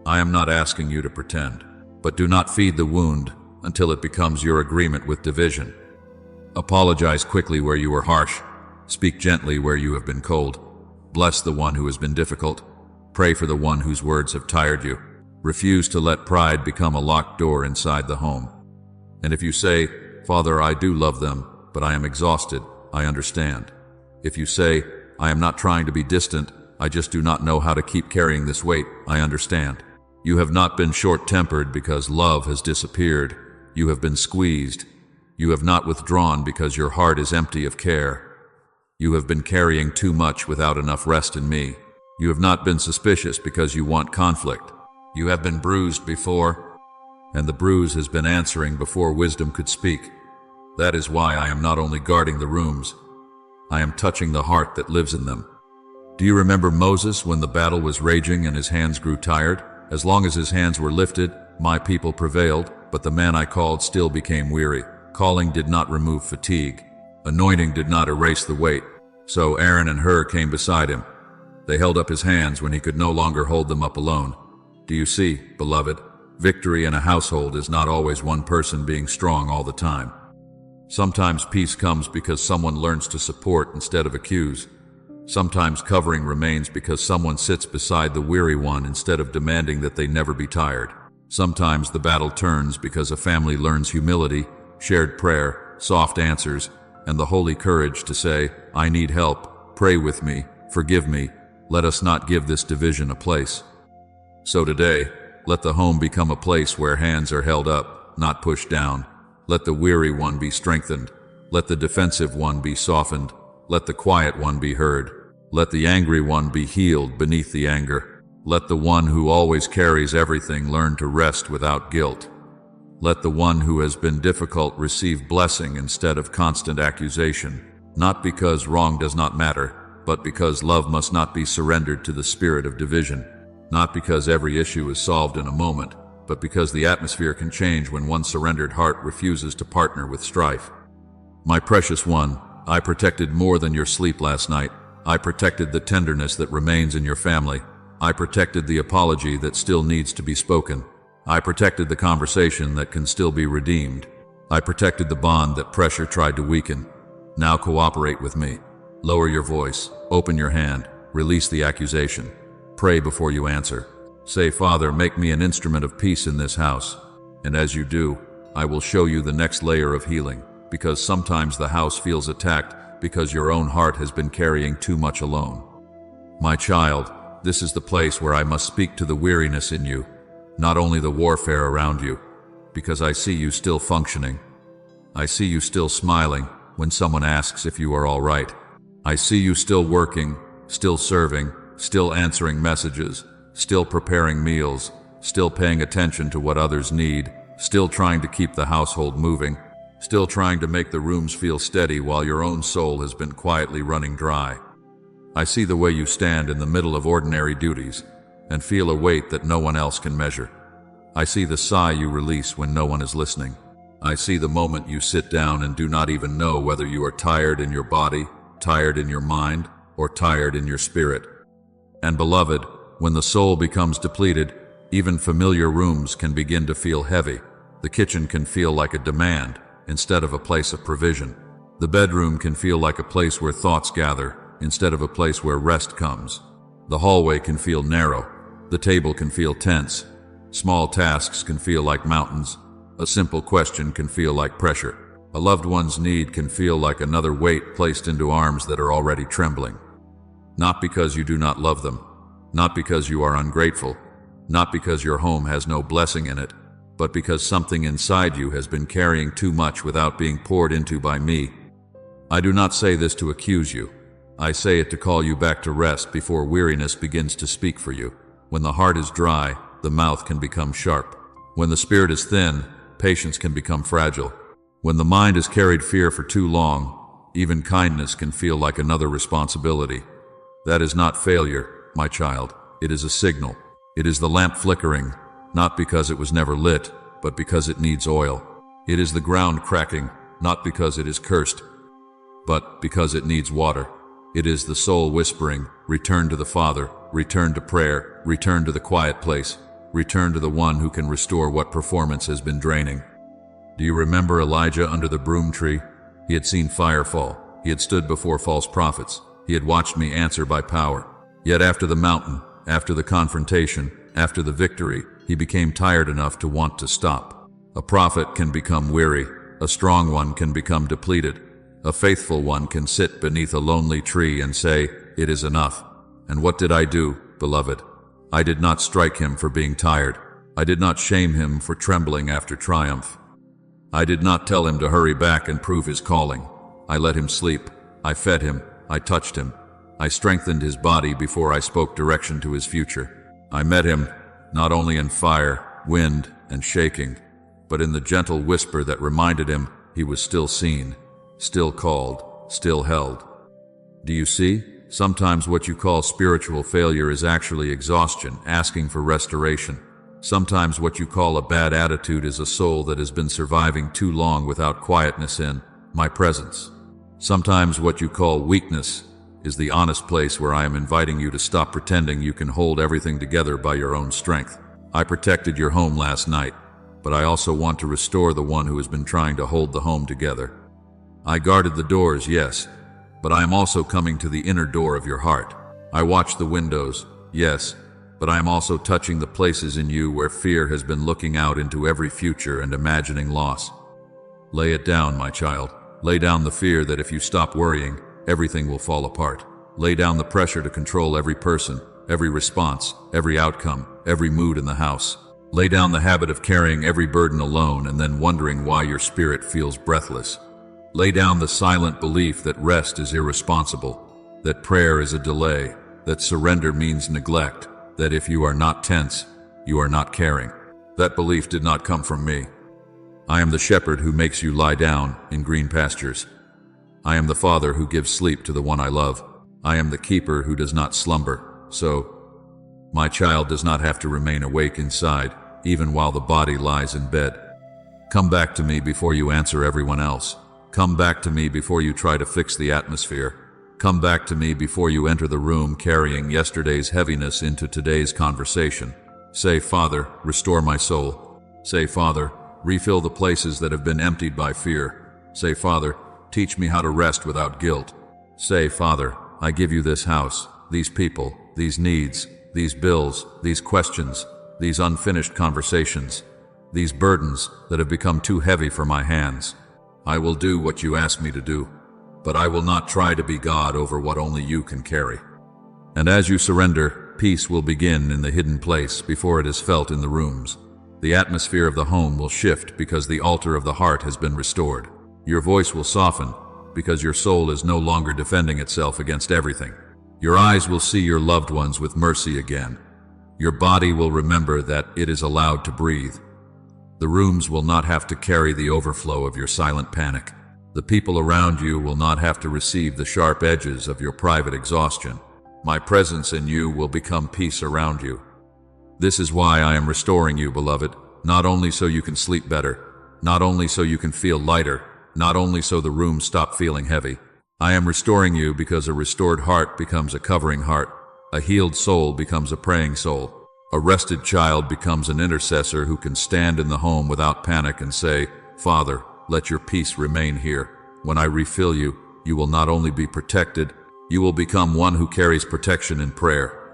Speaker 1: I am not asking you to pretend, but do not feed the wound until it becomes your agreement with division. Apologize quickly where you were harsh. Speak gently where you have been cold. Bless the one who has been difficult. Pray for the one whose words have tired you. Refuse to let pride become a locked door inside the home. And if you say, Father, I do love them, but I am exhausted, I understand. If you say, I am not trying to be distant, I just do not know how to keep carrying this weight, I understand. You have not been short-tempered because love has disappeared. You have been squeezed. You have not withdrawn because your heart is empty of care. You have been carrying too much without enough rest in me. You have not been suspicious because you want conflict. You have been bruised before, and the bruise has been answering before wisdom could speak. That is why I am not only guarding the rooms, I am touching the heart that lives in them. Do you remember Moses when the battle was raging and his hands grew tired? As long as his hands were lifted, my people prevailed, but the man I called still became weary. Calling did not remove fatigue. Anointing did not erase the weight. So Aaron and Hur came beside him. They held up his hands when he could no longer hold them up alone. Do you see, beloved, victory in a household is not always one person being strong all the time. Sometimes peace comes because someone learns to support instead of accuse. Sometimes covering remains because someone sits beside the weary one instead of demanding that they never be tired. Sometimes the battle turns because a family learns humility, shared prayer, soft answers, and the holy courage to say, "I need help, pray with me, forgive me, let us not give this division a place." So today, let the home become a place where hands are held up, not pushed down. Let the weary one be strengthened. Let the defensive one be softened. Let the quiet one be heard. Let the angry one be healed beneath the anger. Let the one who always carries everything learn to rest without guilt. Let the one who has been difficult receive blessing instead of constant accusation, not because wrong does not matter, but because love must not be surrendered to the spirit of division. Not because every issue is solved in a moment, but because the atmosphere can change when one surrendered heart refuses to partner with strife. My precious one, I protected more than your sleep last night. I protected the tenderness that remains in your family. I protected the apology that still needs to be spoken. I protected the conversation that can still be redeemed. I protected the bond that pressure tried to weaken. Now cooperate with me. Lower your voice, open your hand, release the accusation. Pray before you answer. Say, "Father, make me an instrument of peace in this house." And as you do, I will show you the next layer of healing, because sometimes the house feels attacked because your own heart has been carrying too much alone. My child, this is the place where I must speak to the weariness in you, not only the warfare around you, because I see you still functioning. I see you still smiling when someone asks if you are all right. I see you still working, still serving, still answering messages, still preparing meals, still paying attention to what others need, still trying to keep the household moving, still trying to make the rooms feel steady while your own soul has been quietly running dry. I see the way you stand in the middle of ordinary duties and feel a weight that no one else can measure. I see the sigh you release when no one is listening. I see the moment you sit down and do not even know whether you are tired in your body, tired in your mind, or tired in your spirit. And beloved, when the soul becomes depleted, even familiar rooms can begin to feel heavy. The kitchen can feel like a demand instead of a place of provision. The bedroom can feel like a place where thoughts gather instead of a place where rest comes. The hallway can feel narrow. The table can feel tense. Small tasks can feel like mountains. A simple question can feel like pressure. A loved one's need can feel like another weight placed into arms that are already trembling. Not because you do not love them, not because you are ungrateful, not because your home has no blessing in it, but because something inside you has been carrying too much without being poured into by me. I do not say this to accuse you. I say it to call you back to rest before weariness begins to speak for you. When the heart is dry, the mouth can become sharp. When the spirit is thin, patience can become fragile. When the mind has carried fear for too long, even kindness can feel like another responsibility. That is not failure, my child. It is a signal. It is the lamp flickering, not because it was never lit, but because it needs oil. It is the ground cracking, not because it is cursed, but because it needs water. It is the soul whispering, "Return to the Father, return to prayer, return to the quiet place, return to the one who can restore what performance has been draining." Do you remember Elijah under the broom tree? He had seen fire fall. He had stood before false prophets. He had watched me answer by power. Yet after the mountain, after the confrontation, after the victory, he became tired enough to want to stop. A prophet can become weary. A strong one can become depleted. A faithful one can sit beneath a lonely tree and say, "It is enough." And what did I do, beloved? I did not strike him for being tired. I did not shame him for trembling after triumph. I did not tell him to hurry back and prove his calling. I let him sleep. I fed him. I touched him. I strengthened his body before I spoke direction to his future. I met him, not only in fire, wind, and shaking, but in the gentle whisper that reminded him he was still seen, still called, still held. Do you see? Sometimes what you call spiritual failure is actually exhaustion, asking for restoration. Sometimes what you call a bad attitude is a soul that has been surviving too long without quietness in my presence. Sometimes what you call weakness is the honest place where I am inviting you to stop pretending you can hold everything together by your own strength. I protected your home last night, but I also want to restore the one who has been trying to hold the home together. I guarded the doors, yes, but I am also coming to the inner door of your heart. I watch the windows, yes, but I am also touching the places in you where fear has been looking out into every future and imagining loss. Lay it down, my child. Lay down the fear that if you stop worrying, everything will fall apart. Lay down the pressure to control every person, every response, every outcome, every mood in the house. Lay down the habit of carrying every burden alone and then wondering why your spirit feels breathless. Lay down the silent belief that rest is irresponsible, that prayer is a delay, that surrender means neglect, that if you are not tense, you are not caring. That belief did not come from me. I am the shepherd who makes you lie down in green pastures. I am the father who gives sleep to the one I love. I am the keeper who does not slumber. So, my child does not have to remain awake inside, even while the body lies in bed. Come back to me before you answer everyone else. Come back to me before you try to fix the atmosphere. Come back to me before you enter the room carrying yesterday's heaviness into today's conversation. Say, Father, restore my soul. Say, Father, refill the places that have been emptied by fear. Say, Father, teach me how to rest without guilt. Say, Father, I give you this house, these people, these needs, these bills, these questions, these unfinished conversations, these burdens that have become too heavy for my hands. I will do what you ask me to do, but I will not try to be God over what only you can carry. And as you surrender, peace will begin in the hidden place before it is felt in the rooms. The atmosphere of the home will shift because the altar of the heart has been restored. Your voice will soften because your soul is no longer defending itself against everything. Your eyes will see your loved ones with mercy again. Your body will remember that it is allowed to breathe. The rooms will not have to carry the overflow of your silent panic. The people around you will not have to receive the sharp edges of your private exhaustion. My presence in you will become peace around you. This is why I am restoring you, beloved, not only so you can sleep better, not only so you can feel lighter, not only so the room stop feeling heavy. I am restoring you because a restored heart becomes a covering heart. A healed soul becomes a praying soul. A rested child becomes an intercessor who can stand in the home without panic and say, Father, let your peace remain here. When I refill you, you will not only be protected, you will become one who carries protection in prayer.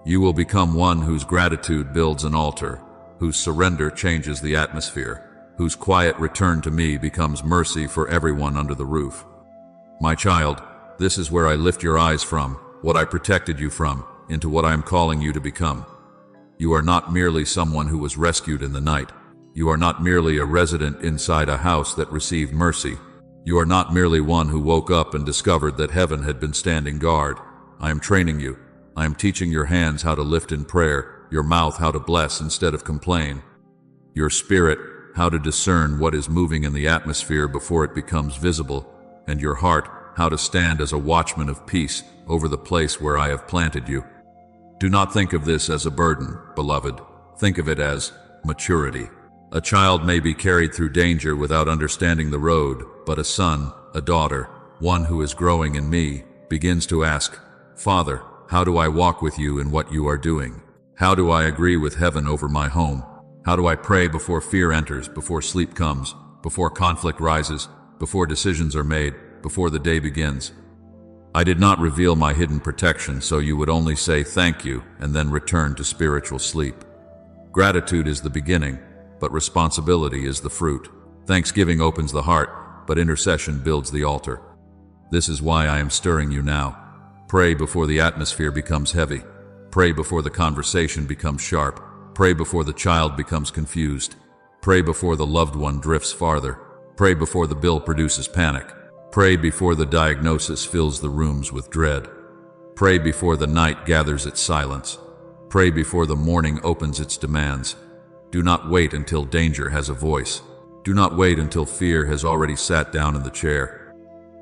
Speaker 1: You will become one whose gratitude builds an altar, whose surrender changes the atmosphere, whose quiet return to me becomes mercy for everyone under the roof. My child, this is where I lift your eyes from, what I protected you from, into what I am calling you to become. You are not merely someone who was rescued in the night. You are not merely a resident inside a house that received mercy. You are not merely one who woke up and discovered that heaven had been standing guard. I am training you. I am teaching your hands how to lift in prayer, your mouth how to bless instead of complain, your spirit how to discern what is moving in the atmosphere before it becomes visible, and your heart how to stand as a watchman of peace over the place where I have planted you. Do not think of this as a burden, beloved. Think of it as maturity. A child may be carried through danger without understanding the road, but a son, a daughter, one who is growing in me, begins to ask, Father, how do I walk with you in what you are doing? How do I agree with heaven over my home? How do I pray before fear enters, before sleep comes, before conflict rises, before decisions are made, before the day begins? I did not reveal my hidden protection so you would only say thank you and then return to spiritual sleep. Gratitude is the beginning, but responsibility is the fruit. Thanksgiving opens the heart, but intercession builds the altar. This is why I am stirring you now. Pray before the atmosphere becomes heavy. Pray before the conversation becomes sharp. Pray before the child becomes confused. Pray before the loved one drifts farther. Pray before the bill produces panic. Pray before the diagnosis fills the rooms with dread. Pray before the night gathers its silence. Pray before the morning opens its demands. Do not wait until danger has a voice. Do not wait until fear has already sat down in the chair.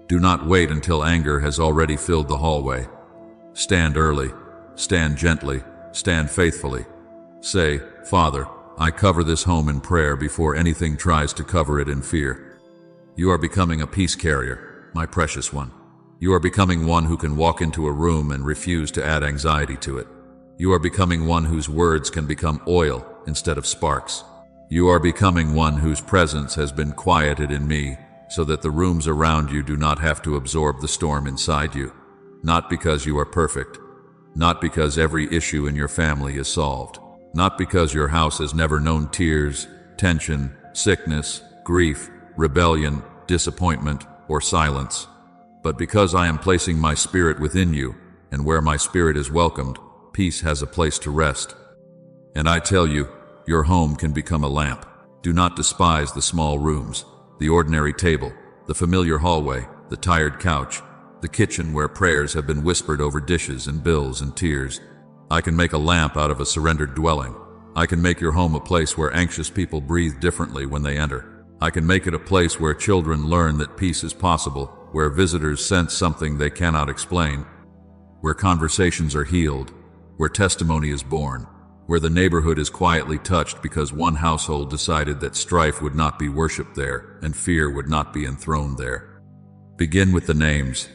Speaker 1: Do not wait until anger has already filled the hallway. Stand early, stand gently, stand faithfully. Say, Father, I cover this home in prayer before anything tries to cover it in fear. You are becoming a peace carrier, my precious one. You are becoming one who can walk into a room and refuse to add anxiety to it. You are becoming one whose words can become oil instead of sparks. You are becoming one whose presence has been quieted in me so that the rooms around you do not have to absorb the storm inside you. Not because you are perfect, not because every issue in your family is solved, not because your house has never known tears, tension, sickness, grief, rebellion, disappointment, or silence, but because I am placing my spirit within you, and where my spirit is welcomed, peace has a place to rest. And I tell you, your home can become a lamp. Do not despise the small rooms, the ordinary table, the familiar hallway, the tired couch, the kitchen where prayers have been whispered over dishes and bills and tears. I can make a lamp out of a surrendered dwelling. I can make your home a place where anxious people breathe differently when they enter. I can make it a place where children learn that peace is possible, where visitors sense something they cannot explain, where conversations are healed, where testimony is born, where the neighborhood is quietly touched because one household decided that strife would not be worshipped there and fear would not be enthroned there. Begin with the names.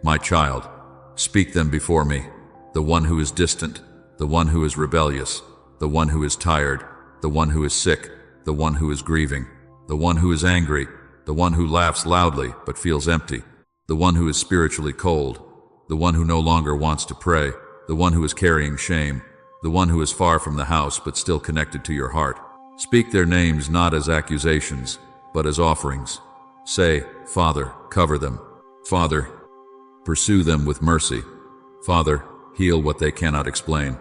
Speaker 1: My child, speak them before me. The one who is distant, the one who is rebellious, the one who is tired, the one who is sick, the one who is grieving, the one who is angry, the one who laughs loudly but feels empty, the one who is spiritually cold, the one who no longer wants to pray, the one who is carrying shame, the one who is far from the house but still connected to your heart. Speak their names not as accusations, but as offerings. Say, Father, cover them. Father, pursue them with mercy. Father, heal what they cannot explain.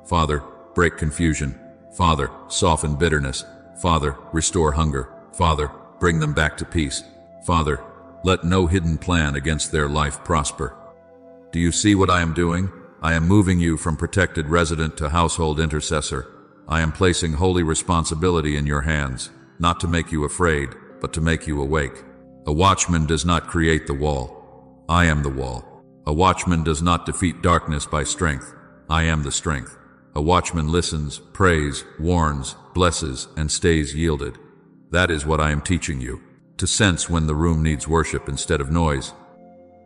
Speaker 1: Father, break confusion. Father, soften bitterness. Father, restore hunger. Father, bring them back to peace. Father, let no hidden plan against their life prosper. Do you see what I am doing? I am moving you from protected resident to household intercessor. I am placing holy responsibility in your hands, not to make you afraid, but to make you awake. A watchman does not create the wall. I am the wall. A watchman does not defeat darkness by strength. I am the strength. A watchman listens, prays, warns, blesses, and stays yielded. That is what I am teaching you. To sense when the room needs worship instead of noise.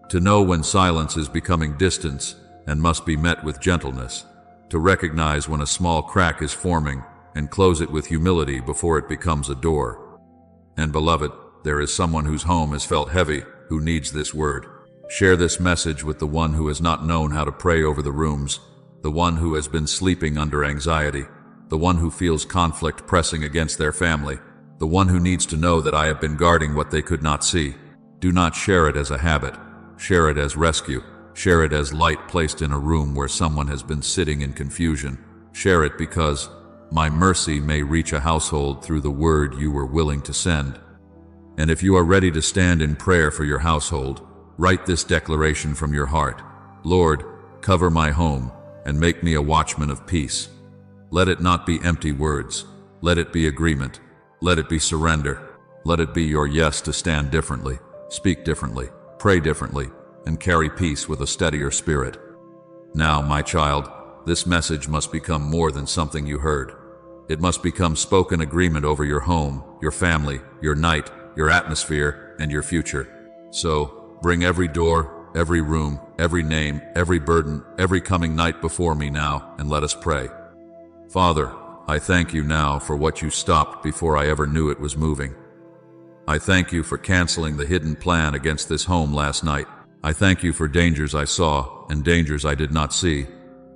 Speaker 1: To know when silence is becoming distance and must be met with gentleness. To recognize when a small crack is forming and close it with humility before it becomes a door. And beloved, there is someone whose home has felt heavy who needs this word. Share this message with the one who has not known how to pray over the rooms, the one who has been sleeping under anxiety, the one who feels conflict pressing against their family, the one who needs to know that I have been guarding what they could not see. Do not share it as a habit. Share it as rescue. Share it as light placed in a room where someone has been sitting in confusion. Share it because my mercy may reach a household through the word you were willing to send. And if you are ready to stand in prayer for your household, write this declaration from your heart. Lord, cover my home and make me a watchman of peace. Let it not be empty words. Let it be agreement. Let it be surrender. Let it be your yes to stand differently, speak differently, pray differently, and carry peace with a steadier spirit. Now, my child, this message must become more than something you heard. It must become spoken agreement over your home, your family, your night, your atmosphere, and your future. So, bring every door, every room, every name, every burden, every coming night before me now, and let us pray. Father, I thank you now for what you stopped before I ever knew it was moving. I thank you for canceling the hidden plan against this home last night. I thank you for dangers I saw and dangers I did not see,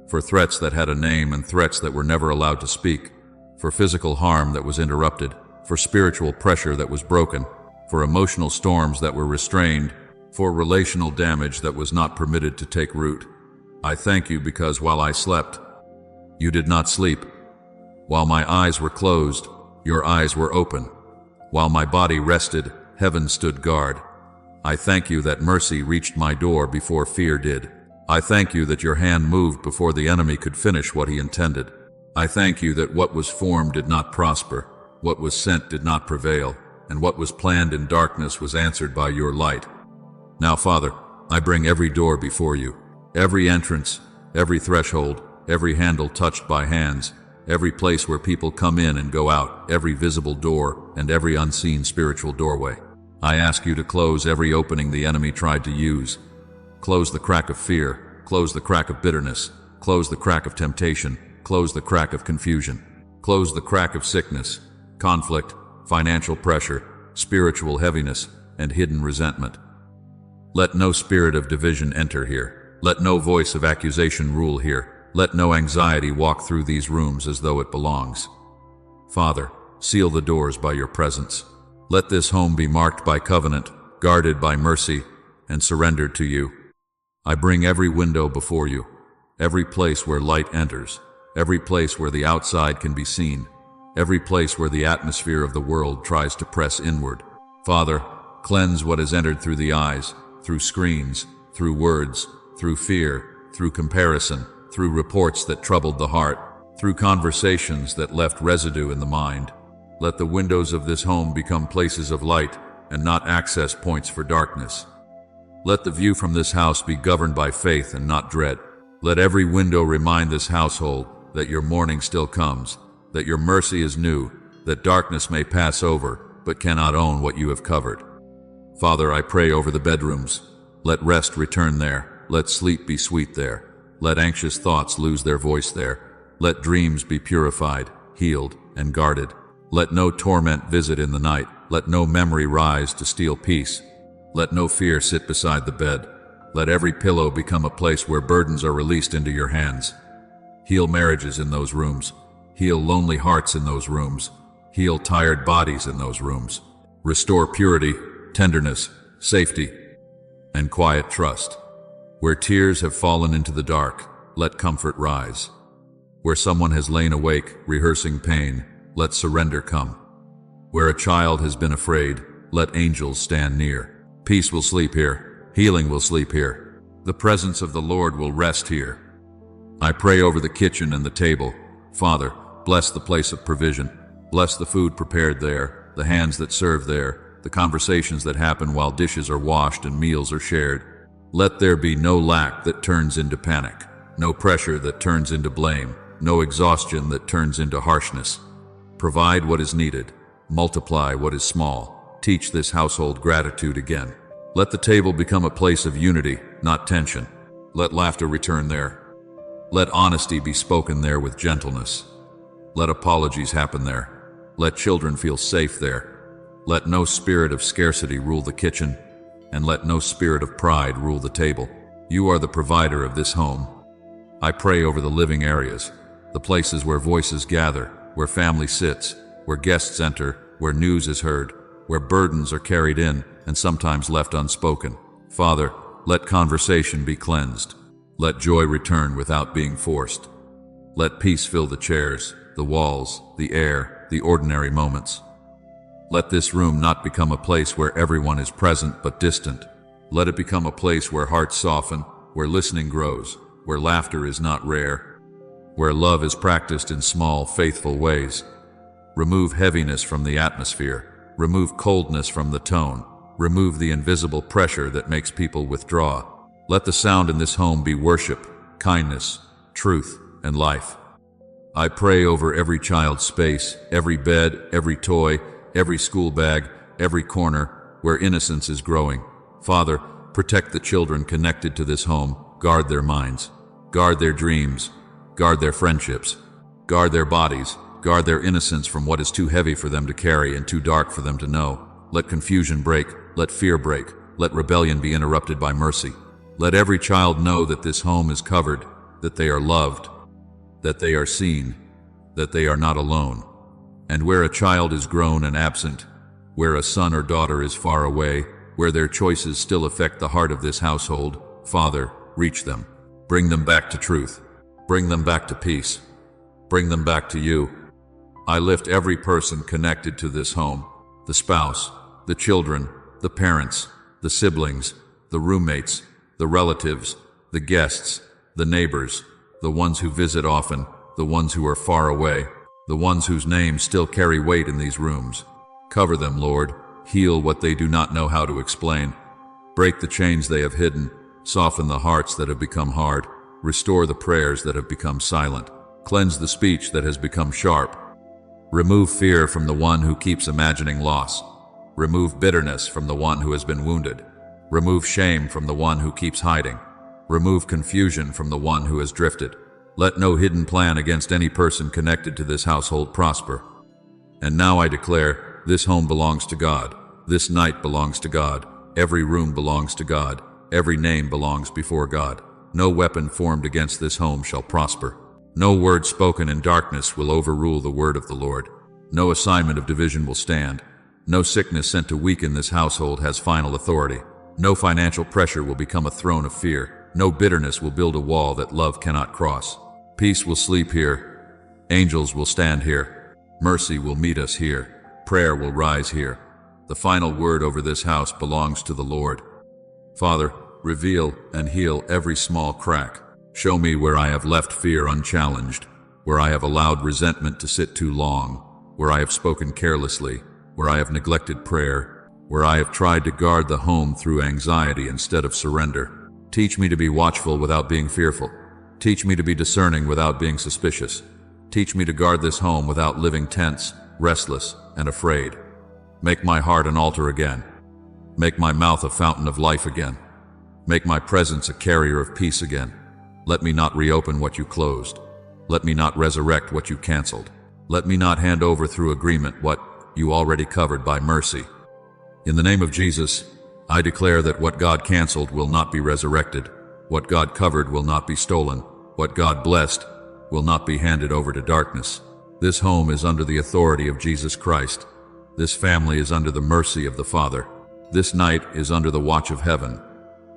Speaker 1: for threats that had a name and threats that were never allowed to speak, for physical harm that was interrupted, for spiritual pressure that was broken, for emotional storms that were restrained, for relational damage that was not permitted to take root. I thank you because while I slept, you did not sleep. While my eyes were closed, your eyes were open. While my body rested, heaven stood guard. I thank you that mercy reached my door before fear did. I thank you that your hand moved before the enemy could finish what he intended. I thank you that what was formed did not prosper, what was sent did not prevail, and what was planned in darkness was answered by your light. Now, Father, I bring every door before you, every entrance, every threshold, every handle touched by hands, every place where people come in and go out, every visible door, and every unseen spiritual doorway. I ask you to close every opening the enemy tried to use. Close the crack of fear, close the crack of bitterness, close the crack of temptation, close the crack of confusion, close the crack of sickness, conflict, financial pressure, spiritual heaviness, and hidden resentment. Let no spirit of division enter here. Let no voice of accusation rule here. Let no anxiety walk through these rooms as though it belongs. Father, seal the doors by your presence. Let this home be marked by covenant, guarded by mercy, and surrendered to you. I bring every window before you, every place where light enters, every place where the outside can be seen, every place where the atmosphere of the world tries to press inward. Father, cleanse what has entered through the eyes, through screens, through words, through fear, through comparison, through reports that troubled the heart, through conversations that left residue in the mind. Let the windows of this home become places of light and not access points for darkness. Let the view from this house be governed by faith and not dread. Let every window remind this household that your morning still comes, that your mercy is new, that darkness may pass over, but cannot own what you have covered. Father, I pray over the bedrooms. Let rest return there. Let sleep be sweet there. Let anxious thoughts lose their voice there. Let dreams be purified, healed, and guarded. Let no torment visit in the night. Let no memory rise to steal peace. Let no fear sit beside the bed. Let every pillow become a place where burdens are released into your hands. Heal marriages in those rooms. Heal lonely hearts in those rooms. Heal tired bodies in those rooms. Restore purity, tenderness, safety, and quiet trust. Where tears have fallen into the dark, let comfort rise. Where someone has lain awake, rehearsing pain, let surrender come. Where a child has been afraid, let angels stand near. Peace will sleep here. Healing will sleep here. The presence of the Lord will rest here. I pray over the kitchen and the table. Father, bless the place of provision. Bless the food prepared there, the hands that serve there, the conversations that happen while dishes are washed and meals are shared. Let there be no lack that turns into panic, no pressure that turns into blame, no exhaustion that turns into harshness. Provide what is needed. Multiply what is small. Teach this household gratitude again. Let the table become a place of unity, not tension. Let laughter return there. Let honesty be spoken there with gentleness. Let apologies happen there. Let children feel safe there. Let no spirit of scarcity rule the kitchen, and let no spirit of pride rule the table. You are the provider of this home. I pray over the living areas, the places where voices gather, where family sits, where guests enter, where news is heard, where burdens are carried in and sometimes left unspoken. Father, let conversation be cleansed. Let joy return without being forced. Let peace fill the chairs, the walls, the air, the ordinary moments. Let this room not become a place where everyone is present but distant. Let it become a place where hearts soften, where listening grows, where laughter is not rare, where love is practiced in small, faithful ways. Remove heaviness from the atmosphere. Remove coldness from the tone. Remove the invisible pressure that makes people withdraw. Let the sound in this home be worship, kindness, truth, and life. I pray over every child's space, every bed, every toy, every school bag, every corner where innocence is growing. Father, protect the children connected to this home. Guard their minds. Guard their dreams. Guard their friendships. Guard their bodies. Guard their innocence from what is too heavy for them to carry and too dark for them to know. Let confusion break. Let fear break. Let rebellion be interrupted by mercy. Let every child know that this home is covered, that they are loved, that they are seen, that they are not alone. And where a child is grown and absent, where a son or daughter is far away, where their choices still affect the heart of this household, Father, reach them. Bring them back to truth. Bring them back to peace. Bring them back to you. I lift every person connected to this home, the spouse, the children, the parents, the siblings, the roommates, the relatives, the guests, the neighbors, the ones who visit often, the ones who are far away, the ones whose names still carry weight in these rooms. Cover them, Lord. Heal what they do not know how to explain. Break the chains they have hidden. Soften the hearts that have become hard. Restore the prayers that have become silent. Cleanse the speech that has become sharp. Remove fear from the one who keeps imagining loss. Remove bitterness from the one who has been wounded. Remove shame from the one who keeps hiding. Remove confusion from the one who has drifted. Let no hidden plan against any person connected to this household prosper. And now I declare, this home belongs to God. This night belongs to God. Every room belongs to God. Every name belongs before God. No weapon formed against this home shall prosper. No word spoken in darkness will overrule the word of the Lord. No assignment of division will stand. No sickness sent to weaken this household has final authority. No financial pressure will become a throne of fear. No bitterness will build a wall that love cannot cross. Peace will sleep here. Angels will stand here. Mercy will meet us here. Prayer will rise here. The final word over this house belongs to the Lord. Father, reveal and heal every small crack. Show me where I have left fear unchallenged, where I have allowed resentment to sit too long, where I have spoken carelessly, where I have neglected prayer, where I have tried to guard the home through anxiety instead of surrender. Teach me to be watchful without being fearful. Teach me to be discerning without being suspicious. Teach me to guard this home without living tense, restless, and afraid. Make my heart an altar again. Make my mouth a fountain of life again. Make my presence a carrier of peace again. Let me not reopen what you closed. Let me not resurrect what you canceled. Let me not hand over through agreement what you already covered by mercy. In the name of Jesus, I declare that what God canceled will not be resurrected. What God covered will not be stolen. What God blessed will not be handed over to darkness. This home is under the authority of Jesus Christ. This family is under the mercy of the Father. This night is under the watch of heaven.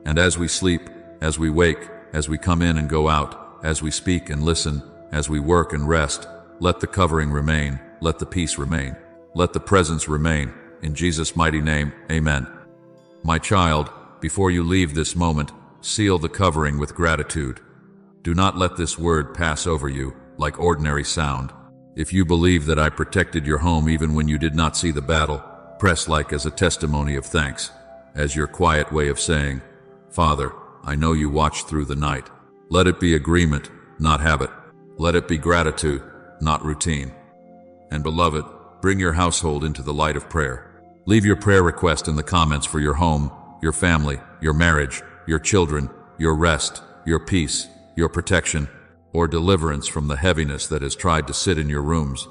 Speaker 1: And as we sleep, as we wake, as we come in and go out, as we speak and listen, as we work and rest, let the covering remain, let the peace remain, let the presence remain. In Jesus' mighty name, amen. My child, before you leave this moment, seal the covering with gratitude. Do not let this word pass over you like ordinary sound. If you believe that I protected your home even when you did not see the battle, press like as a testimony of thanks, as your quiet way of saying, Father, I know you watched through the night. Let it be agreement, not habit. Let it be gratitude, not routine. And beloved, bring your household into the light of prayer. Leave your prayer request in the comments for your home, your family, your marriage, your children, your rest, your peace, your protection, or deliverance from the heaviness that has tried to sit in your rooms.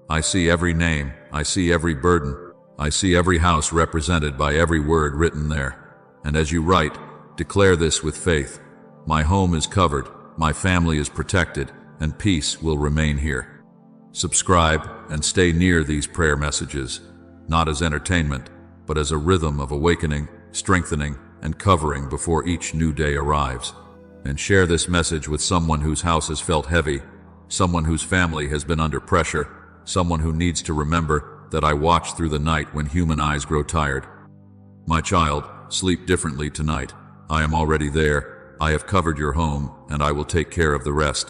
Speaker 1: I see every name, I see every burden, I see every house represented by every word written there. And as you write, declare this with faith. My home is covered, my family is protected, and peace will remain here. Subscribe and stay near these prayer messages, not as entertainment, but as a rhythm of awakening, strengthening, and covering before each new day arrives. And share this message with someone whose house has felt heavy, someone whose family has been under pressure, someone who needs to remember that I watch through the night when human eyes grow tired. My child, sleep differently tonight. I am already there. I have covered your home, and I will take care of the rest.